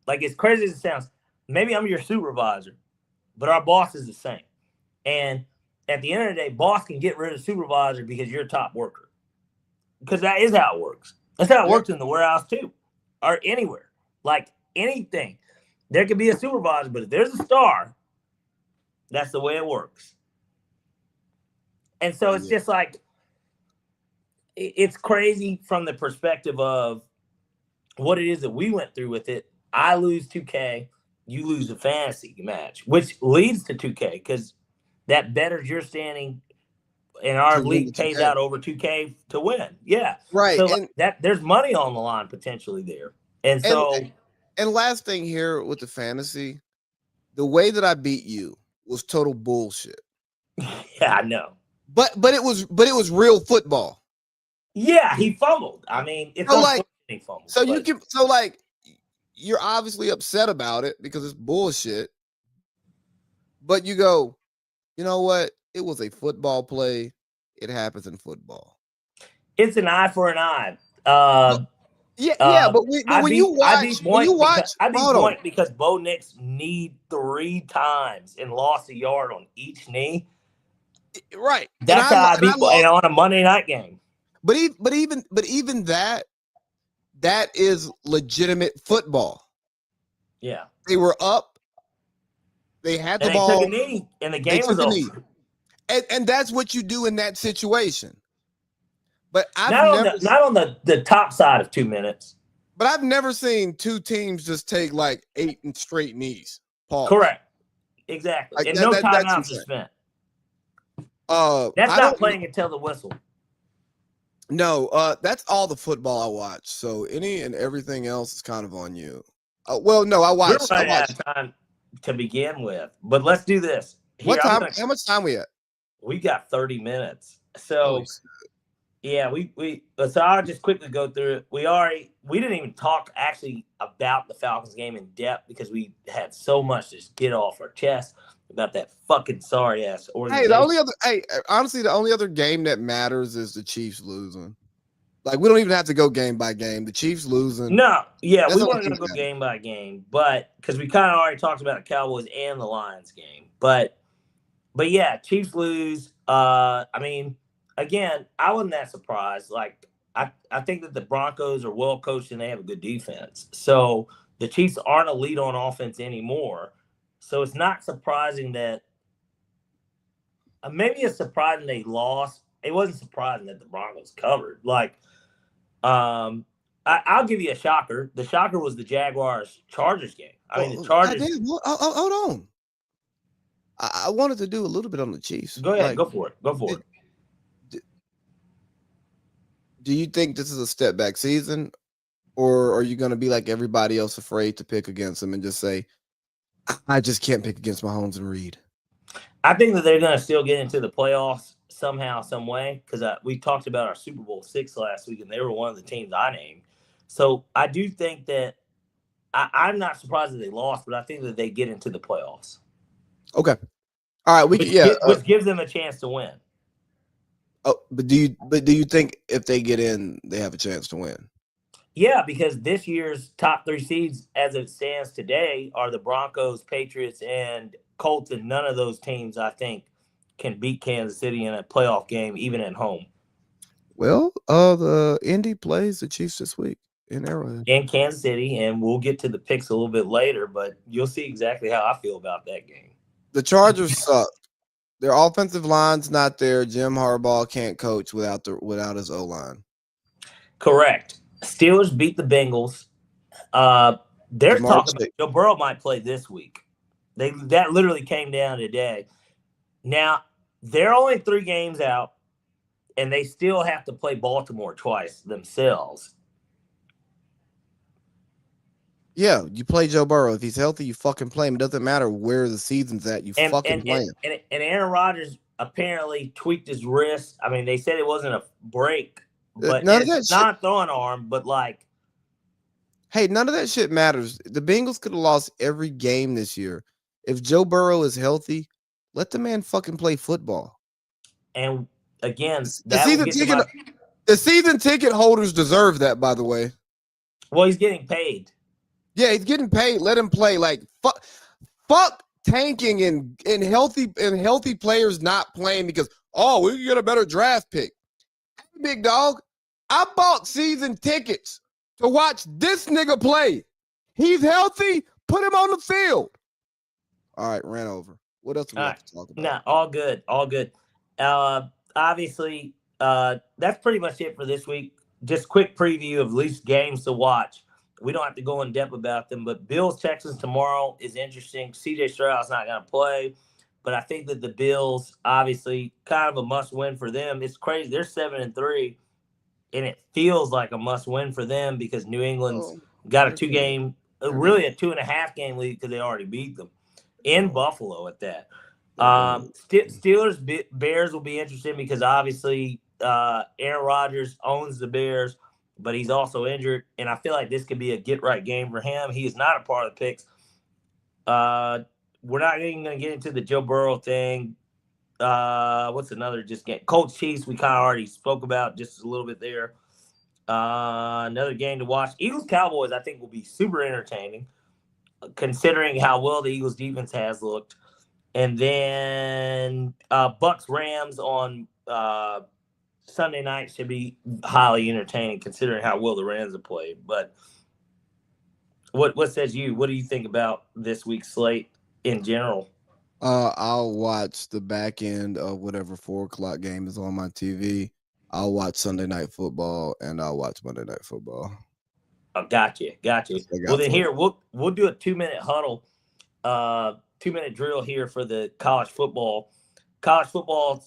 Like, as crazy as it sounds, maybe I'm your supervisor, but our boss is the same. And at the end of the day, boss can get rid of supervisor because you're a top worker. Because that is how it works. That's how it works in the warehouse too, or anywhere. Like anything, there could be a supervisor, but if there's a star, that's the way it works. And so it's just like, it's crazy from the perspective of what it is that we went through with it. I lose 2K, you lose a fantasy match, which leads to 2K because that betters your standing in our league, pays out over 2K to win. Yeah. Right. So and that there's money on the line potentially there. And so and last thing here with the fantasy, the way that I beat you was total bullshit. Yeah, I know. But it was real football. Yeah, he fumbled. I mean, it's so like he fumbled, so you can you're obviously upset about it because it's bullshit. But you go, you know what? It was a football play. It happens in football. It's an eye for an eye. But when you watch, I beat point because Bo Nix kneed 3 times and lost a yard on each knee. Right. That's how I beat on a Monday night game. But even that is legitimate football. Yeah. They were up. They had the ball. Took a knee, and the game was over. And that's what you do in that situation. But not on the top side of 2 minutes. But I've never seen 2 teams just take like 8 straight knees. Pause. Correct. Exactly. Like, and no timeouts are spent. That's I not don't playing until the whistle. No, that's all the football I watch. So any and everything else is kind of on you. Well, no, I We're watched. running out of time to begin with, but let's do this. What time? How much time we at? We got 30 minutes. Holy So yeah, so I'll just quickly go through it. We didn't even talk actually about the Falcons game in depth because we had so much to just get off our chest about that fucking sorry ass organization. Honestly, the only other game that matters is the Chiefs losing. Like, we don't even have to go game by game. The Chiefs losing. No, yeah, That's we the only weren't going thing to go that game by game, but because we kind of already talked about the Cowboys and the Lions game. But yeah, Chiefs lose. I mean, again, I wasn't that surprised. Like, I think that the Broncos are well coached and they have a good defense. So the Chiefs aren't elite on offense anymore. So it's not surprising that maybe it's surprising they lost. It wasn't surprising that the Broncos covered. Like, I'll give you a shocker. The shocker was the Jaguars-Chargers game. I mean, the Chargers. Hold on. I wanted to do a little bit on the Chiefs. Go ahead. Go for it. Do you think this is a step back season, or are you going to be like everybody else, afraid to pick against them and just say, I just can't pick against Mahomes and Reed? I think that they're going to still get into the playoffs somehow, some way, because we talked about our Super Bowl 6 last week, and they were one of the teams I named. So I do think that I'm not surprised that they lost, but I think that they get into the playoffs. Okay. All right. Which gives them a chance to win. Oh, but do you think if they get in, they have a chance to win? Yeah, because this year's top 3 seeds, as it stands today, are the Broncos, Patriots, and Colts, and none of those teams, I think, can beat Kansas City in a playoff game, even at home. Well, the Indy plays the Chiefs this week in Arrowhead. In Kansas City, and we'll get to the picks a little bit later, but you'll see exactly how I feel about that game. The Chargers suck. Their offensive line's not there. Jim Harbaugh can't coach without his O-line. Correct. Steelers beat the Bengals. They're talking about Joe Burrow might play this week. That literally came down today. Now, they're only 3 games out, and they still have to play Baltimore twice themselves. Yeah, you play Joe Burrow. If he's healthy, you fucking play him. It doesn't matter where the season's at. You fucking play him. And Aaron Rodgers apparently tweaked his wrist. I mean, they said it wasn't a break, but it's not throwing arm, but like. Hey, none of that shit matters. The Bengals could have lost every game this year. If Joe Burrow is healthy, let the man fucking play football. And again, the season ticket holders deserve that, by the way. Well, he's getting paid. Yeah, he's getting paid. Let him play. Like fuck tanking and healthy players not playing because we can get a better draft pick. Hey, big dog, I bought season tickets to watch this nigga play. He's healthy. Put him on the field. All right, ran over. What else do we have to talk about? Nah, all good. Obviously, that's pretty much it for this week. Just quick preview of least games to watch. We don't have to go in depth about them, but Bills Texans tomorrow is interesting. CJ Stroud's not going to play, but I think that the Bills, obviously, kind of a must win for them. It's crazy. They're 7-3, and it feels like a must win for them because New England's got a 2-game, really a 2.5-game lead because they already beat them in Buffalo at that. Steelers Bears will be interesting because obviously Aaron Rodgers owns the Bears, but he's also injured, and I feel like this could be a get-right game for him. He is not a part of the picks. We're not even going to get into the Joe Burrow thing. What's another just game? Colts Chiefs, we kind of already spoke about just a little bit there. Another game to watch. Eagles Cowboys, I think, will be super entertaining, considering how well the Eagles defense has looked. And then Bucks Rams on Sunday night should be highly entertaining considering how well the Rams have played. But what says you? What do you think about this week's slate in general? I'll watch the back end of whatever 4:00 game is on my TV. I'll watch Sunday Night Football and I'll watch Monday Night Football. Oh, got you. Well, then here we'll do a 2-minute huddle, 2-minute drill here for the college football. college football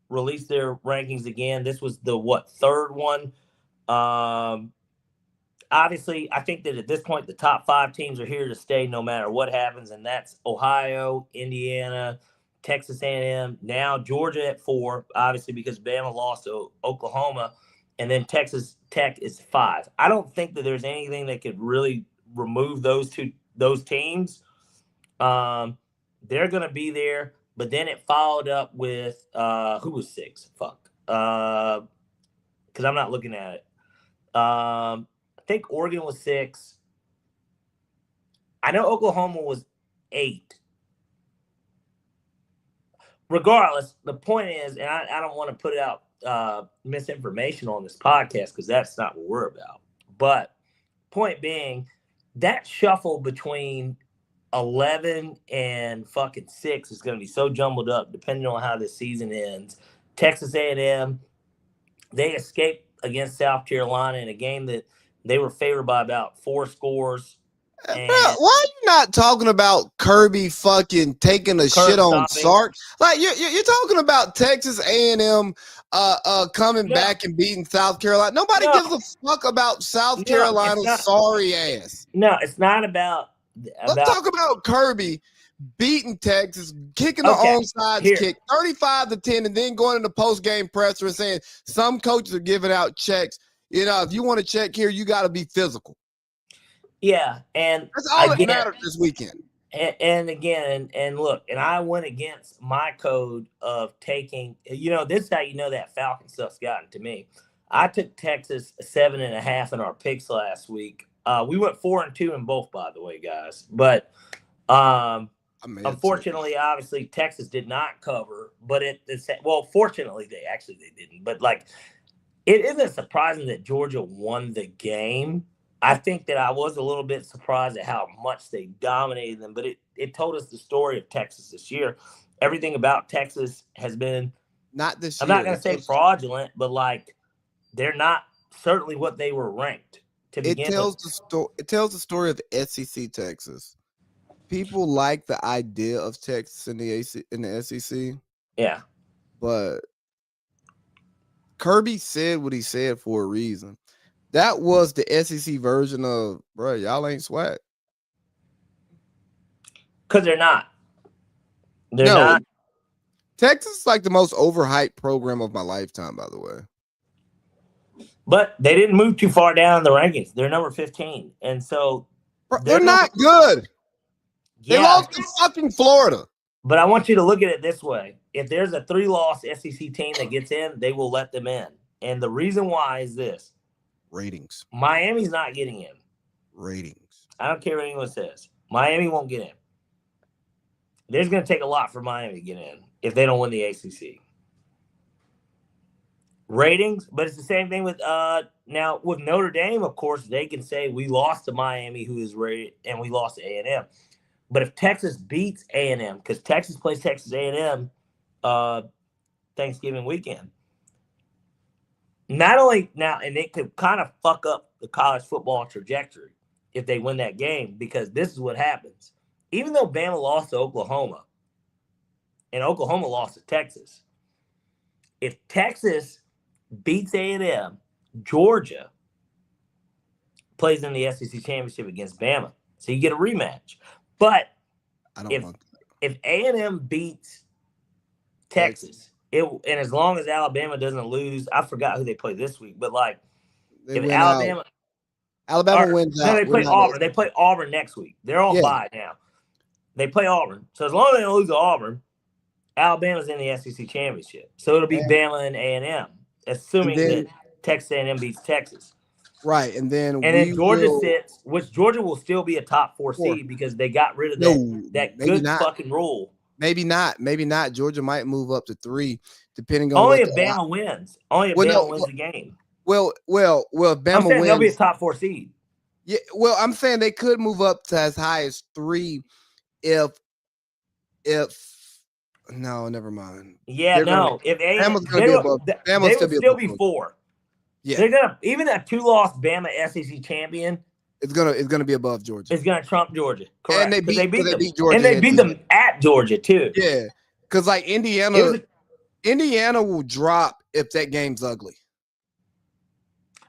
released their rankings again. This was the third one. Obviously, I think that at this point, the top 5 teams are here to stay no matter what happens, and that's Ohio, Indiana, Texas A&M, now Georgia at 4, obviously because Bama lost to Oklahoma, and then Texas Tech is 5. I don't think that there's anything that could really remove those teams. They're going to be there, but then it followed up with who was 6? Because I'm not looking at it. I think Oregon was 6. I know Oklahoma was 8. Regardless, the point is, and I don't want to put out misinformation on this podcast because that's not what we're about. But point being, that shuffle between 11 and 6 is going to be so jumbled up depending on how this season ends. Texas A&M, they escaped against South Carolina in a game that they were favored by about 4 scores. And bro, why are you not talking about Kirby fucking taking a shit on Sark? Like you're talking about Texas A&M coming back and beating South Carolina. Nobody gives a fuck about South Carolina's sorry ass. No, it's not about. Let's talk about Kirby beating Texas, kicking the onside kick 35-10, and then going into post-game presser and saying some coaches are giving out checks. You know, if you want to check here, you got to be physical. Yeah, and that's all that mattered this weekend. And again, and look, and I went against my code of taking. You know, this is how you know that Falcon stuff's gotten to me. I took Texas 7.5 in our picks last week. We went 4-2 in both, by the way, guys. But unfortunately, obviously, Texas did not cover. But fortunately, they didn't. But like, it isn't surprising that Georgia won the game. I think that I was a little bit surprised at how much they dominated them, but it told us the story of Texas this year. Everything about Texas has been not this. I'm not going to say fraudulent, but like they're not certainly what they were ranked to begin with. It tells the story of SEC Texas. People like the idea of Texas in the SEC. Yeah, but Kirby said what he said for a reason. That was the SEC version of, bro, y'all ain't swag. Because they're not. They're not. Texas is like the most overhyped program of my lifetime, by the way. But they didn't move too far down in the rankings. They're number 15. And so. Bro, they're not good. Yeah. They lost to fucking Florida. But I want you to look at it this way. If there's a 3-loss SEC team that gets in, they will let them in. And the reason why is this. Ratings. Miami's not getting in. Ratings. I don't care what anyone says. Miami won't get in. There's going to take a lot for Miami to get in if they don't win the ACC. Ratings, but it's the same thing with now with Notre Dame, of course, they can say we lost to Miami, who is rated, and we lost to A&M. But if Texas beats A&M, because Texas plays Texas A&M Thanksgiving weekend, not only now, and it could kind of fuck up the college football trajectory if they win that game, because this is what happens. Even though Bama lost to Oklahoma and Oklahoma lost to Texas, if Texas beats A&M, Georgia plays in the SEC championship against Bama. So you get a rematch. But if A&M beats Texas, and as long as Alabama doesn't lose, I forgot who they play this week, but like if Alabama wins out. No, they play Auburn. They play Auburn next week. They're on bye now. They play Auburn. So as long as they don't lose to Auburn, Alabama's in the SEC championship. So it'll be Bama and A&M, assuming that Texas A&M beats Texas. Right, and then Georgia sits, which Georgia will still be a top 4 seed because they got rid of that good fucking rule. Maybe not. Georgia might move up to 3, depending on only if Bama wins. Only if Bama wins the game. Well, if Bama wins, they'll be a top 4 seed. Yeah, well, I'm saying they could move up to as high as 3 if no, never mind. Yeah, if Bama's gonna be above, they will still be 4. Yeah, they're gonna even a 2-loss Bama SEC champion. It's gonna be above Georgia. It's gonna trump Georgia. Correct. And they beat them. Georgia. And they beat them at Georgia too. Yeah. Because like Indiana will drop if that game's ugly.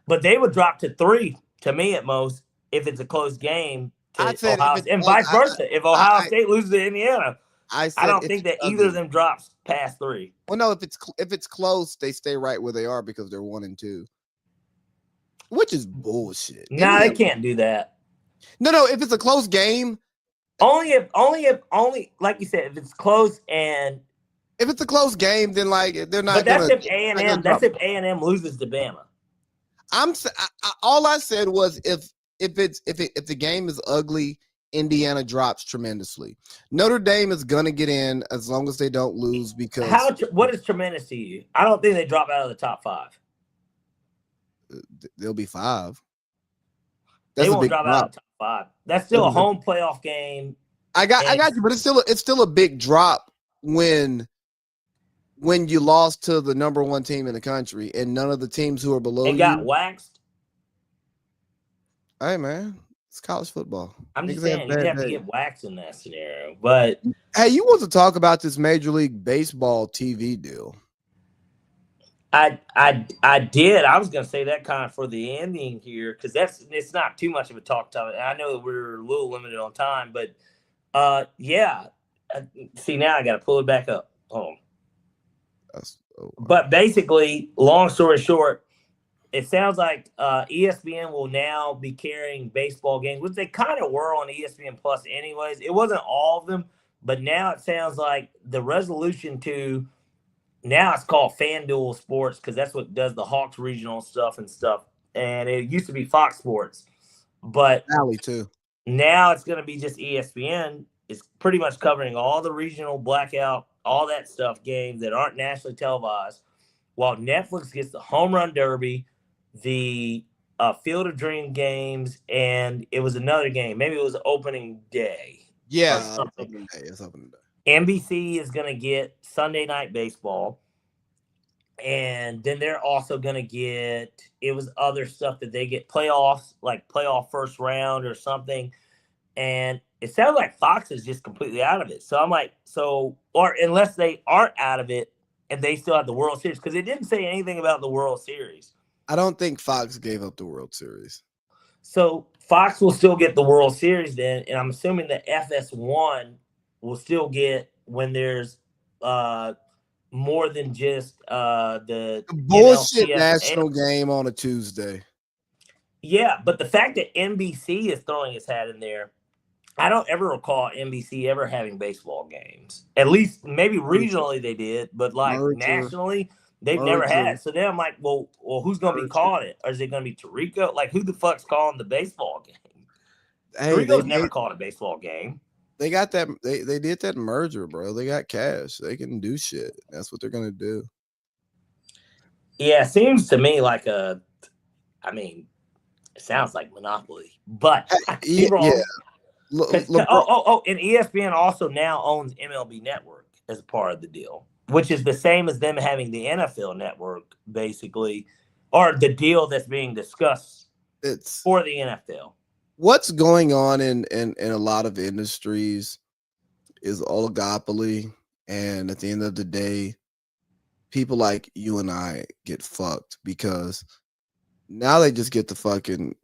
But they would drop to 3 to me at most if it's a close game. I said Ohio, and vice versa. If Ohio State loses to Indiana, I don't think that either of them drops past 3. Well, no, if it's close, they stay right where they are because they're 1 and 2, which is bullshit. No, they can't do that. No. If it's a close game, only if like you said, if it's close and if it's a close game, then like they're not. But that's if A&M. That's if A&M loses to Bama. All I said was if the game is ugly, Indiana drops tremendously. Notre Dame is gonna get in as long as they don't lose because what is tremendous to you? I don't think they drop out of the top 5. They'll be 5. They won't drop out of the top 5. That's still a home playoff game. I got you, but it's still a big drop when you lost to the number 1 team in the country and none of the teams who are below you got waxed. Hey man, it's college football. I'm just saying you have to get waxed in that scenario. But hey, you want to talk about this Major League Baseball TV deal? I did. I was gonna say that kind of for the ending here because it's not too much of a talk topic. I know that we're a little limited on time, but yeah. See, now I got to pull it back up. Hold on. But basically, long story short, it sounds like ESPN will now be carrying baseball games, which they kind of were on ESPN Plus anyways. It wasn't all of them, but now it sounds like the resolution to now it's called FanDuel Sports because that's what does the Hawks regional stuff. And it used to be Fox Sports, but Valley too. Now it's going to be just ESPN. It's pretty much covering all the regional blackout, all that stuff games that aren't nationally televised, while Netflix gets the Home Run Derby, the Field of Dream games, and it was another game. Maybe it was opening day. Yeah, opening day. It's opening day. NBC is going to get Sunday Night Baseball, and then they're also going to get it was other stuff that they get playoffs, like playoff first round or something, and it sounds like Fox is just completely out of it. So I'm like, or unless they aren't out of it and they still have the World Series, because it didn't say anything about the World Series. I don't think Fox gave up the World Series. So Fox will still get the World Series then, and I'm assuming the FS1 will still get when there's more than just the bullshit national game on a Tuesday. Yeah, but the fact that NBC is throwing its hat in there, I don't ever recall NBC ever having baseball games. At least maybe regionally they did, but like nationally, they've never had it. So then I'm like, well, who's going to be calling it? Or is it going to be Tirico? Like, who the fuck's calling the baseball game? Hey, Tirico's never called a baseball game. They got that. They did that merger, bro. They got cash. They can do shit. That's what they're going to do. Yeah, it seems to me like it sounds like Monopoly, but yeah. And ESPN also now owns MLB Network as a part of the deal, which is the same as them having the NFL Network, basically, or the deal that's being discussed for the NFL. What's going on in a lot of industries is oligopoly, and at the end of the day, people like you and I get fucked because now they just get to fucking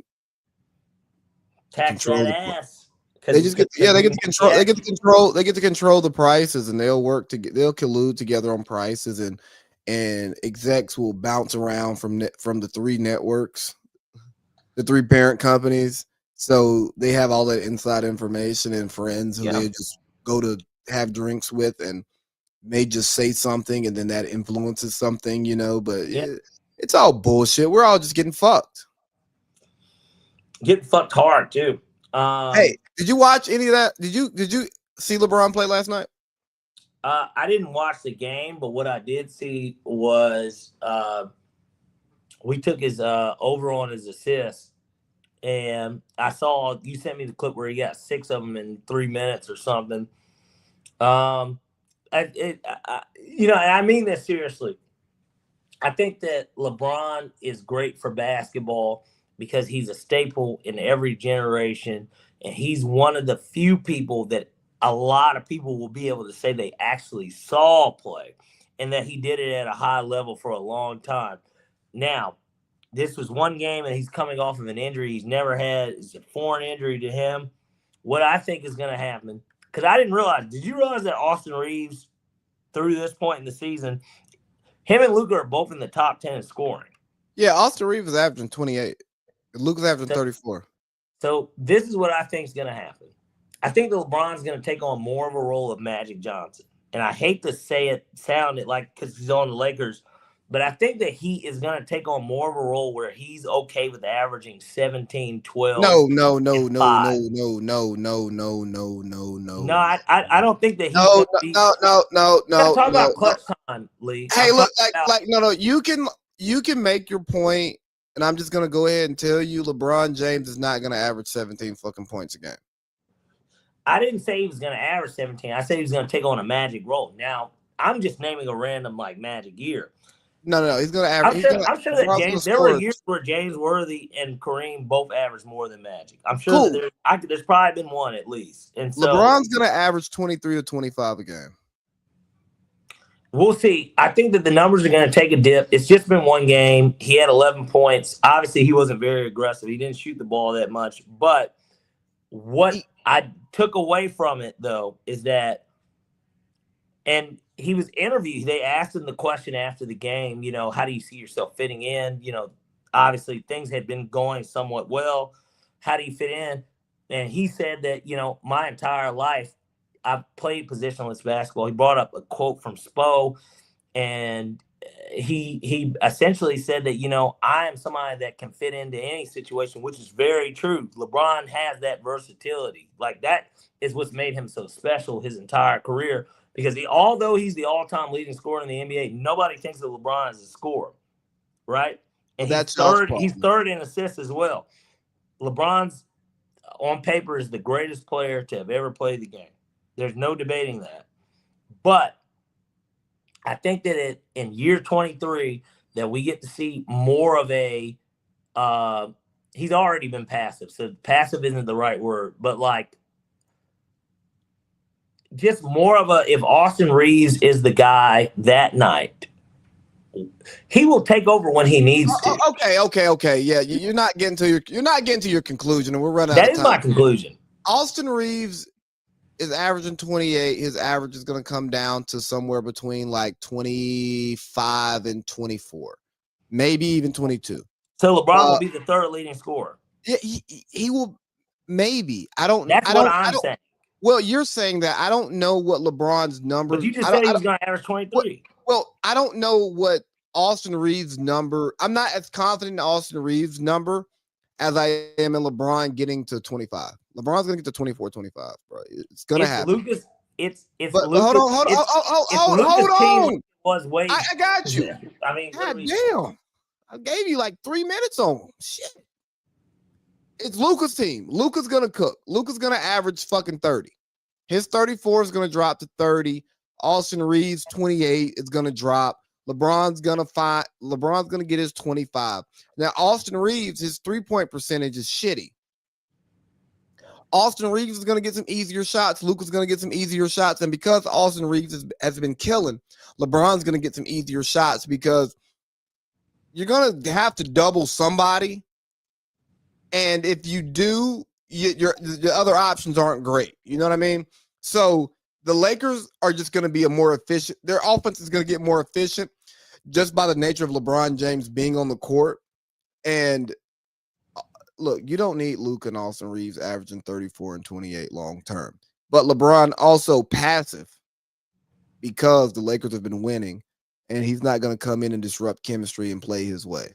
tax that ass. They just get they get to control. They get to control. They get to control the prices, and they'll collude together on prices, and execs will bounce around from the 3 networks, the 3 parent companies. So they have all that inside information and friends who they just go to have drinks with, and may just say something, and then that influences something, But it's all bullshit. We're all just getting fucked. Getting fucked hard too. Hey, did you watch any of that? Did you see LeBron play last night? I didn't watch the game, but what I did see was we took his over on his assists, and I saw you sent me the clip where he got 6 of them in 3 minutes or something. And I mean this seriously. I think that LeBron is great for basketball because he's a staple in every generation, and he's one of the few people that a lot of people will be able to say they actually saw play and that he did it at a high level for a long time. Now, this was one game and he's coming off of an injury he's never had. It's a foreign injury to him. What I think is going to happen, because I didn't realize, did you realize that Austin Reeves, through this point in the season, him and Luka are both in the top 10 in scoring? Yeah, Austin Reeves is averaging 28. Luka's averaging 34. So this is what I think is going to happen. I think that LeBron's going to take on more of a role of Magic Johnson. And I hate to say it, sound it like because he's on the Lakers, but I think that he is going to take on more of a role where he's okay with averaging 17, 12. No. No, I don't think that he's No. talk about clutch time, Lee. Hey, look, no. You can make your point, and I'm just gonna go ahead and tell you, LeBron James is not gonna average 17 fucking points a game. I didn't say he was going to average 17. I said he was going to take on a Magic role. Now, I'm just naming a random Magic year. No. He's going to average. I'm sure that James. There were years where James Worthy and Kareem both averaged more than Magic. I'm sure that there's probably been one at least. And so LeBron's going to average 23 to 25 a game. We'll see. I think that the numbers are going to take a dip. It's just been one game. He had 11 points. Obviously, he wasn't very aggressive. He didn't shoot the ball that much. But what I took away from it, though, is that, and he was interviewed. They asked him the question after the game, how do you see yourself fitting in? Obviously things had been going somewhat well. How do you fit in? And he said that, my entire life, I've played positionless basketball. He brought up a quote from Spo, and he essentially said that, I am somebody that can fit into any situation, which is very true. LeBron has that versatility. Like, that is what's made him so special his entire career, because although he's the all-time leading scorer in the NBA, nobody thinks of LeBron as a scorer, right? And he's third in assists as well. LeBron's, on paper, is the greatest player to have ever played the game. There's no debating that. But I think that in year 23 that we get to see more of a he's already been passive. So passive isn't the right word, but just more of if Austin Reeves is the guy that night, he will take over when he needs to. Okay. Yeah, you're not getting to your conclusion, and we're running out of time. That is my conclusion. Austin Reeves is averaging 28. His average is going to come down to somewhere between 25 and 24, maybe even 22. So LeBron will be the third leading scorer. Yeah, he will. Maybe. That's what I'm saying. Well, you're saying that. I don't know what LeBron's numbers. But you just said he was going to average 23. Well, I don't know what Austin Reeves' number. I'm not as confident in Austin Reeves' number as I am in LeBron getting to 25. LeBron's going to get to 24, 25, bro. It's going to happen. Lucas, it's but Lucas. Hold on. Was waiting. I got you. I mean, God damn. I gave you 3 minutes on him. Shit. It's Luka's team. Luka's going to cook. Luka's going to average fucking 30. His 34 is going to drop to 30. Austin Reeves, 28 is going to drop. LeBron's going to get his 25. Now, Austin Reeves, his 3-point percentage is shitty. Austin Reeves is going to get some easier shots. Luka's going to get some easier shots. And because Austin Reeves has been killing, LeBron's going to get some easier shots, because you're going to have to double somebody. And if you do, the other options aren't great. You know what I mean? So the Lakers are just going to be a more efficient. Their offense is going to get more efficient just by the nature of LeBron James being on the court. And look, you don't need Luka and Austin Reeves averaging 34 and 28 long term. But LeBron also passive because the Lakers have been winning, and he's not going to come in and disrupt chemistry and play his way.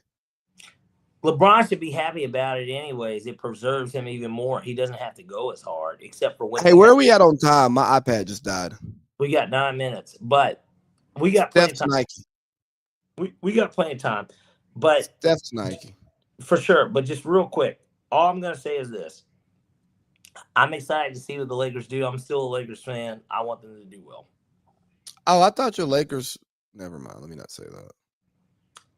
LeBron should be happy about it anyways. It preserves him even more. He doesn't have to go as hard, except for when. Hey, where are we at on time? My iPad just died. We got 9 minutes, but we got plenty of time. Nike. We got plenty of time, but Steph's Nike. For sure. But just real quick, all I'm going to say is this. I'm excited to see what the Lakers do. I'm still a Lakers fan. I want them to do well. Oh, I thought your Lakers. Never mind. Let me not say that.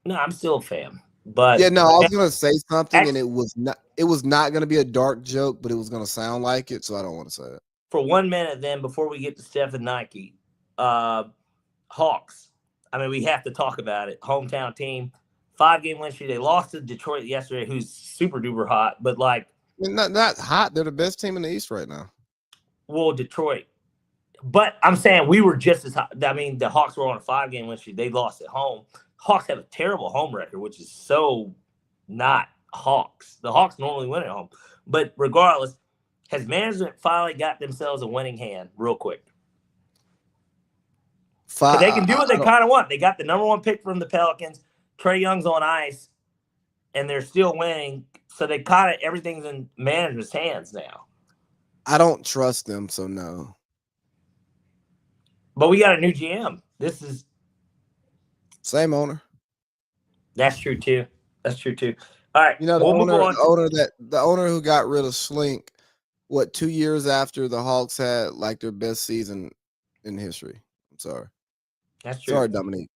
No, I'm still a fan. But yeah, no, I was gonna say something, and it was not going to be a dark joke, but it was gonna sound like it, so I don't want to say it. for 1 minute then before we get to Steph and Nike. Hawks. I mean, we have to talk about it. Hometown team, 5-game win streak. They lost to Detroit yesterday, who's super duper hot, but like, not hot. They're the best team in the East right now. Well, Detroit. But I'm saying we were just as hot. I mean, the Hawks were on a 5-game win streak. They lost at home. Hawks have a terrible home record, which is so not Hawks. The Hawks normally win at home. But regardless, has management finally got themselves a winning hand real quick? Because they can do what they kind of want. They got the number 1 pick from the Pelicans. Trae Young's on ice, and they're still winning. So they kind of everything's in management's hands now. I don't trust them, so no. But we got a new GM. This is same owner. That's true too. All right, you know the owner who got rid of Slink, 2 years after the Hawks had like their best season in history. I'm sorry. That's true. Sorry, Dominique.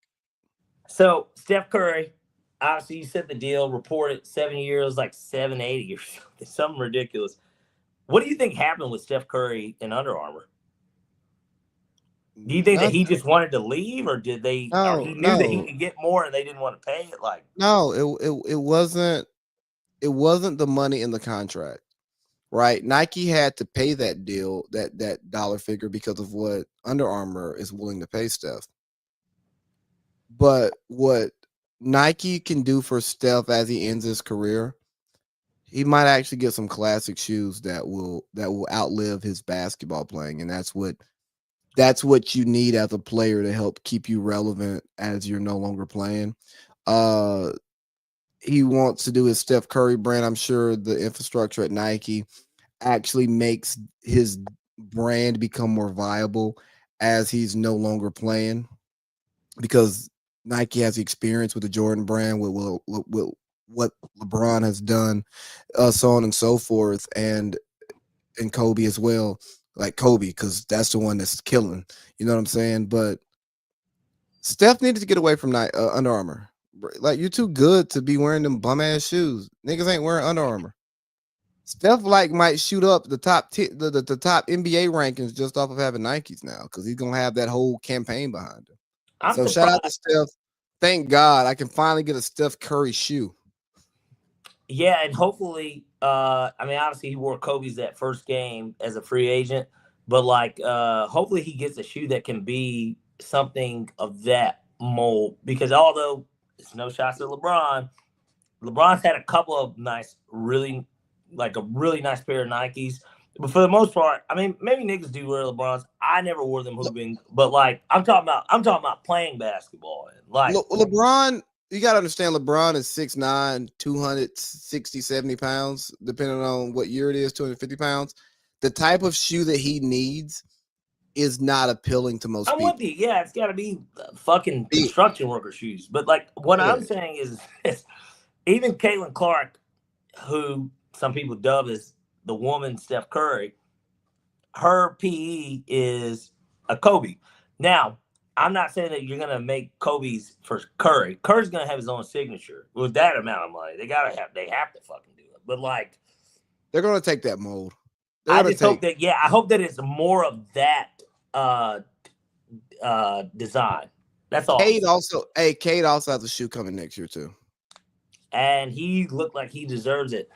So Steph Curry, obviously you said the deal, reported 7 years, like 780 or something ridiculous. What do you think happened with Steph Curry and Under Armour? Do you think that he just wanted to leave, or did they? Or he knew that he could get more and they didn't want to pay it? Like, no, it wasn't. It wasn't the money in the contract, right? Nike had to pay that deal, that dollar figure, because of what Under Armour is willing to pay Steph. But what Nike can do for Steph as he ends his career, he might actually get some classic shoes that will outlive his basketball playing, and that's what you need as a player to help keep you relevant as you're no longer playing. He wants to do his Steph Curry brand. I'm sure the infrastructure at Nike actually makes his brand become more viable as he's no longer playing, because Nike has the experience with the Jordan brand, with what LeBron has done, so on and so forth, and Kobe as well. Like Kobe, because that's the one that's killing. You know what I'm saying? But Steph needed to get away from Under Armour. Like, you're too good to be wearing them bum ass shoes. Niggas ain't wearing Under Armour. Steph might shoot up the top the top NBA rankings just off of having Nikes now, because he's gonna have that whole campaign behind him. So shout out to Steph. Thank God I can finally get a Steph Curry shoe. Yeah, and hopefully, I mean, obviously he wore Kobe's that first game as a free agent, but like, hopefully he gets a shoe that can be something of that mold, because although it's no shots at LeBron's had a couple of nice, a really nice pair of Nikes, but for the most part, I mean, maybe niggas do wear LeBron's. I never wore them hooping, but like, I'm talking about playing basketball. Like LeBron, you got to understand, LeBron is 6'9", 260, 70 pounds, depending on what year it is, 250 pounds. The type of shoe that he needs is not appealing to most people. I'm with you. Yeah, it's got to be fucking construction worker shoes. But like, what I'm saying is even Caitlin Clark, who some people dub as the woman Steph Curry, her PE is a Kobe. Now, I'm not saying that you're going to make Kobe's for Curry. Curry's going to have his own signature with that amount of money. They have to fucking do it. But like, they're going to take that mold. I hope that it's more of that design. That's all. Cade also has a shoe coming next year too. And he looked like he deserves it.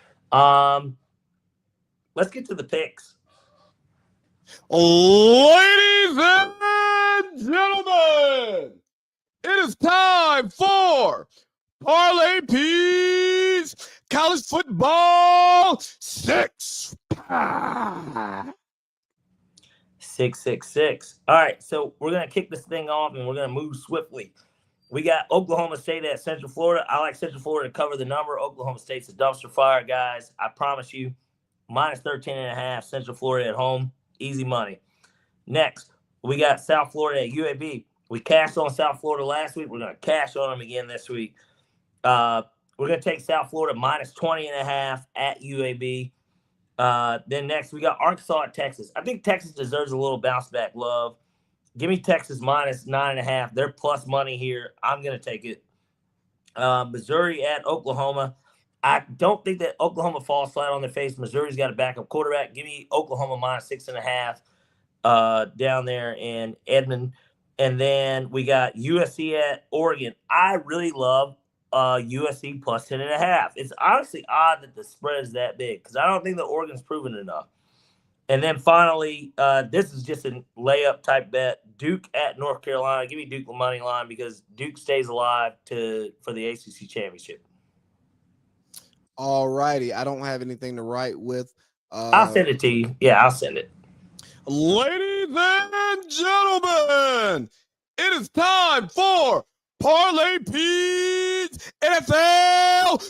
Let's get to the picks. Ladies and gentlemen, it is time for Parlay Pete's College Football 6-pack. 666. All right, so we're going to kick this thing off and we're going to move swiftly. We got Oklahoma State at Central Florida. I like Central Florida to cover the number. Oklahoma State's a dumpster fire, guys. I promise you. Minus 13.5, Central Florida at home. Easy money. Next, we got South Florida at UAB. We cashed on South Florida last week. We're going to cash on them again this week. We're going to take South Florida minus 20.5 at UAB. Then next, we got Arkansas at Texas. I think Texas deserves a little bounce back love. Give me Texas minus 9.5. They're plus money here. I'm going to take it. Missouri at Oklahoma. I don't think that Oklahoma falls flat on their face. Missouri's got a backup quarterback. Give me Oklahoma minus 6.5 down there in Edmond. And then we got USC at Oregon. I really love USC plus 10.5. It's honestly odd that the spread is that big because I don't think that Oregon's proven enough. And then finally, this is just a layup type bet. Duke at North Carolina. Give me Duke the money line because Duke stays alive for the ACC championship. All righty. I don't have anything to write with. I'll send it to you. Yeah, I'll send it. Ladies and gentlemen, it is time for Parlay Pete NFL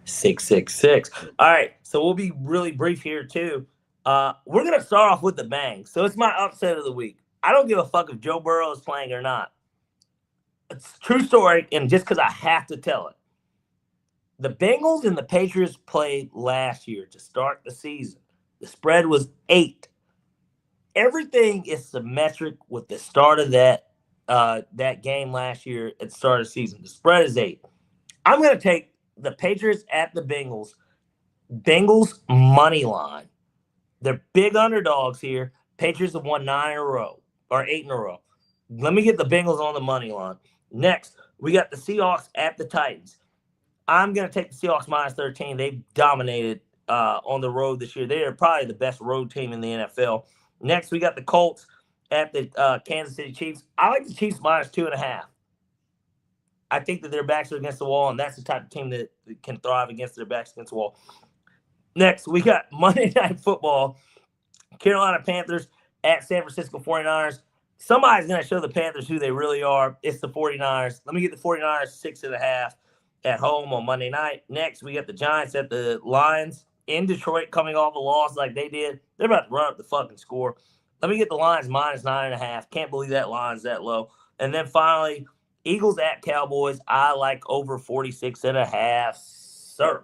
666. All right, so we'll be really brief here too. We're gonna start off with the bang. So it's my upset of the week. I don't give a fuck if Joe Burrow is playing or not. It's a true story, and just because I have to tell it. The Bengals and the Patriots played last year to start the season. The spread was 8. Everything is symmetric with the start of that game last year at the start of the season. The spread is 8. I'm going to take the Patriots at the Bengals. Bengals money line. They're big underdogs here. Patriots have won 9 in a row or 8 in a row. Let me get the Bengals on the money line. Next, we got the Seahawks at the Titans. I'm going to take the Seahawks minus 13. They've dominated on the road this year. They are probably the best road team in the NFL. Next, we got the Colts at the Kansas City Chiefs. I like the Chiefs minus 2.5. I think that their backs are against the wall, and that's the type of team that can thrive against their backs against the wall. Next, we got Monday Night Football. Carolina Panthers at San Francisco 49ers. Somebody's going to show the Panthers who they really are. It's the 49ers. Let me get the 49ers 6.5 at home on Monday night. Next, we got the Giants at the Lions in Detroit coming off a loss like they did. They're about to run up the fucking score. Let me get the Lions minus 9.5. Can't believe that line's that low. And then finally, Eagles at Cowboys. I like over 46.5, sir.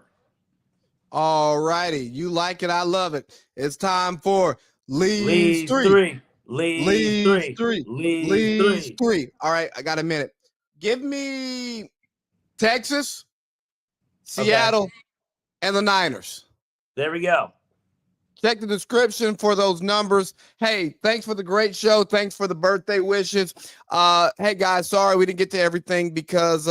All righty. You like it. I love it. It's time for Leads 3. Leads 3. All right. I got a minute. Give me Texas, Seattle, and the Niners. There we go. Check the description for those numbers. Hey, thanks for the great show. Thanks for the birthday wishes. Hey guys, sorry we didn't get to everything because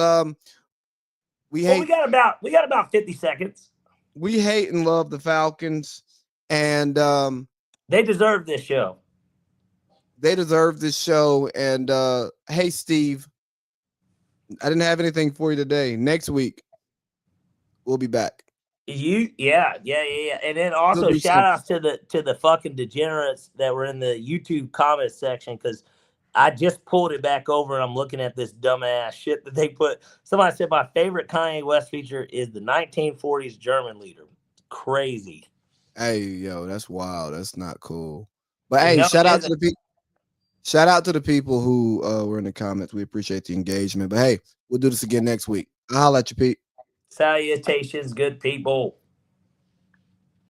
we got about 50 seconds. We hate and love the Falcons, and they deserve this show. And hey, Steve, I didn't have anything for you today. Next week, we'll be back. Yeah. And then also shout outs to the fucking degenerates that were in the YouTube comments section because I just pulled it back over and I'm looking at this dumbass shit that they put. Somebody said my favorite Kanye West feature is the 1940s German leader. Crazy. Hey, yo, that's wild. That's not cool. But hey, shout out to the people who were in the comments. We appreciate the engagement. But hey, we'll do this again next week. I'll holler at you, Pete. Salutations, good people.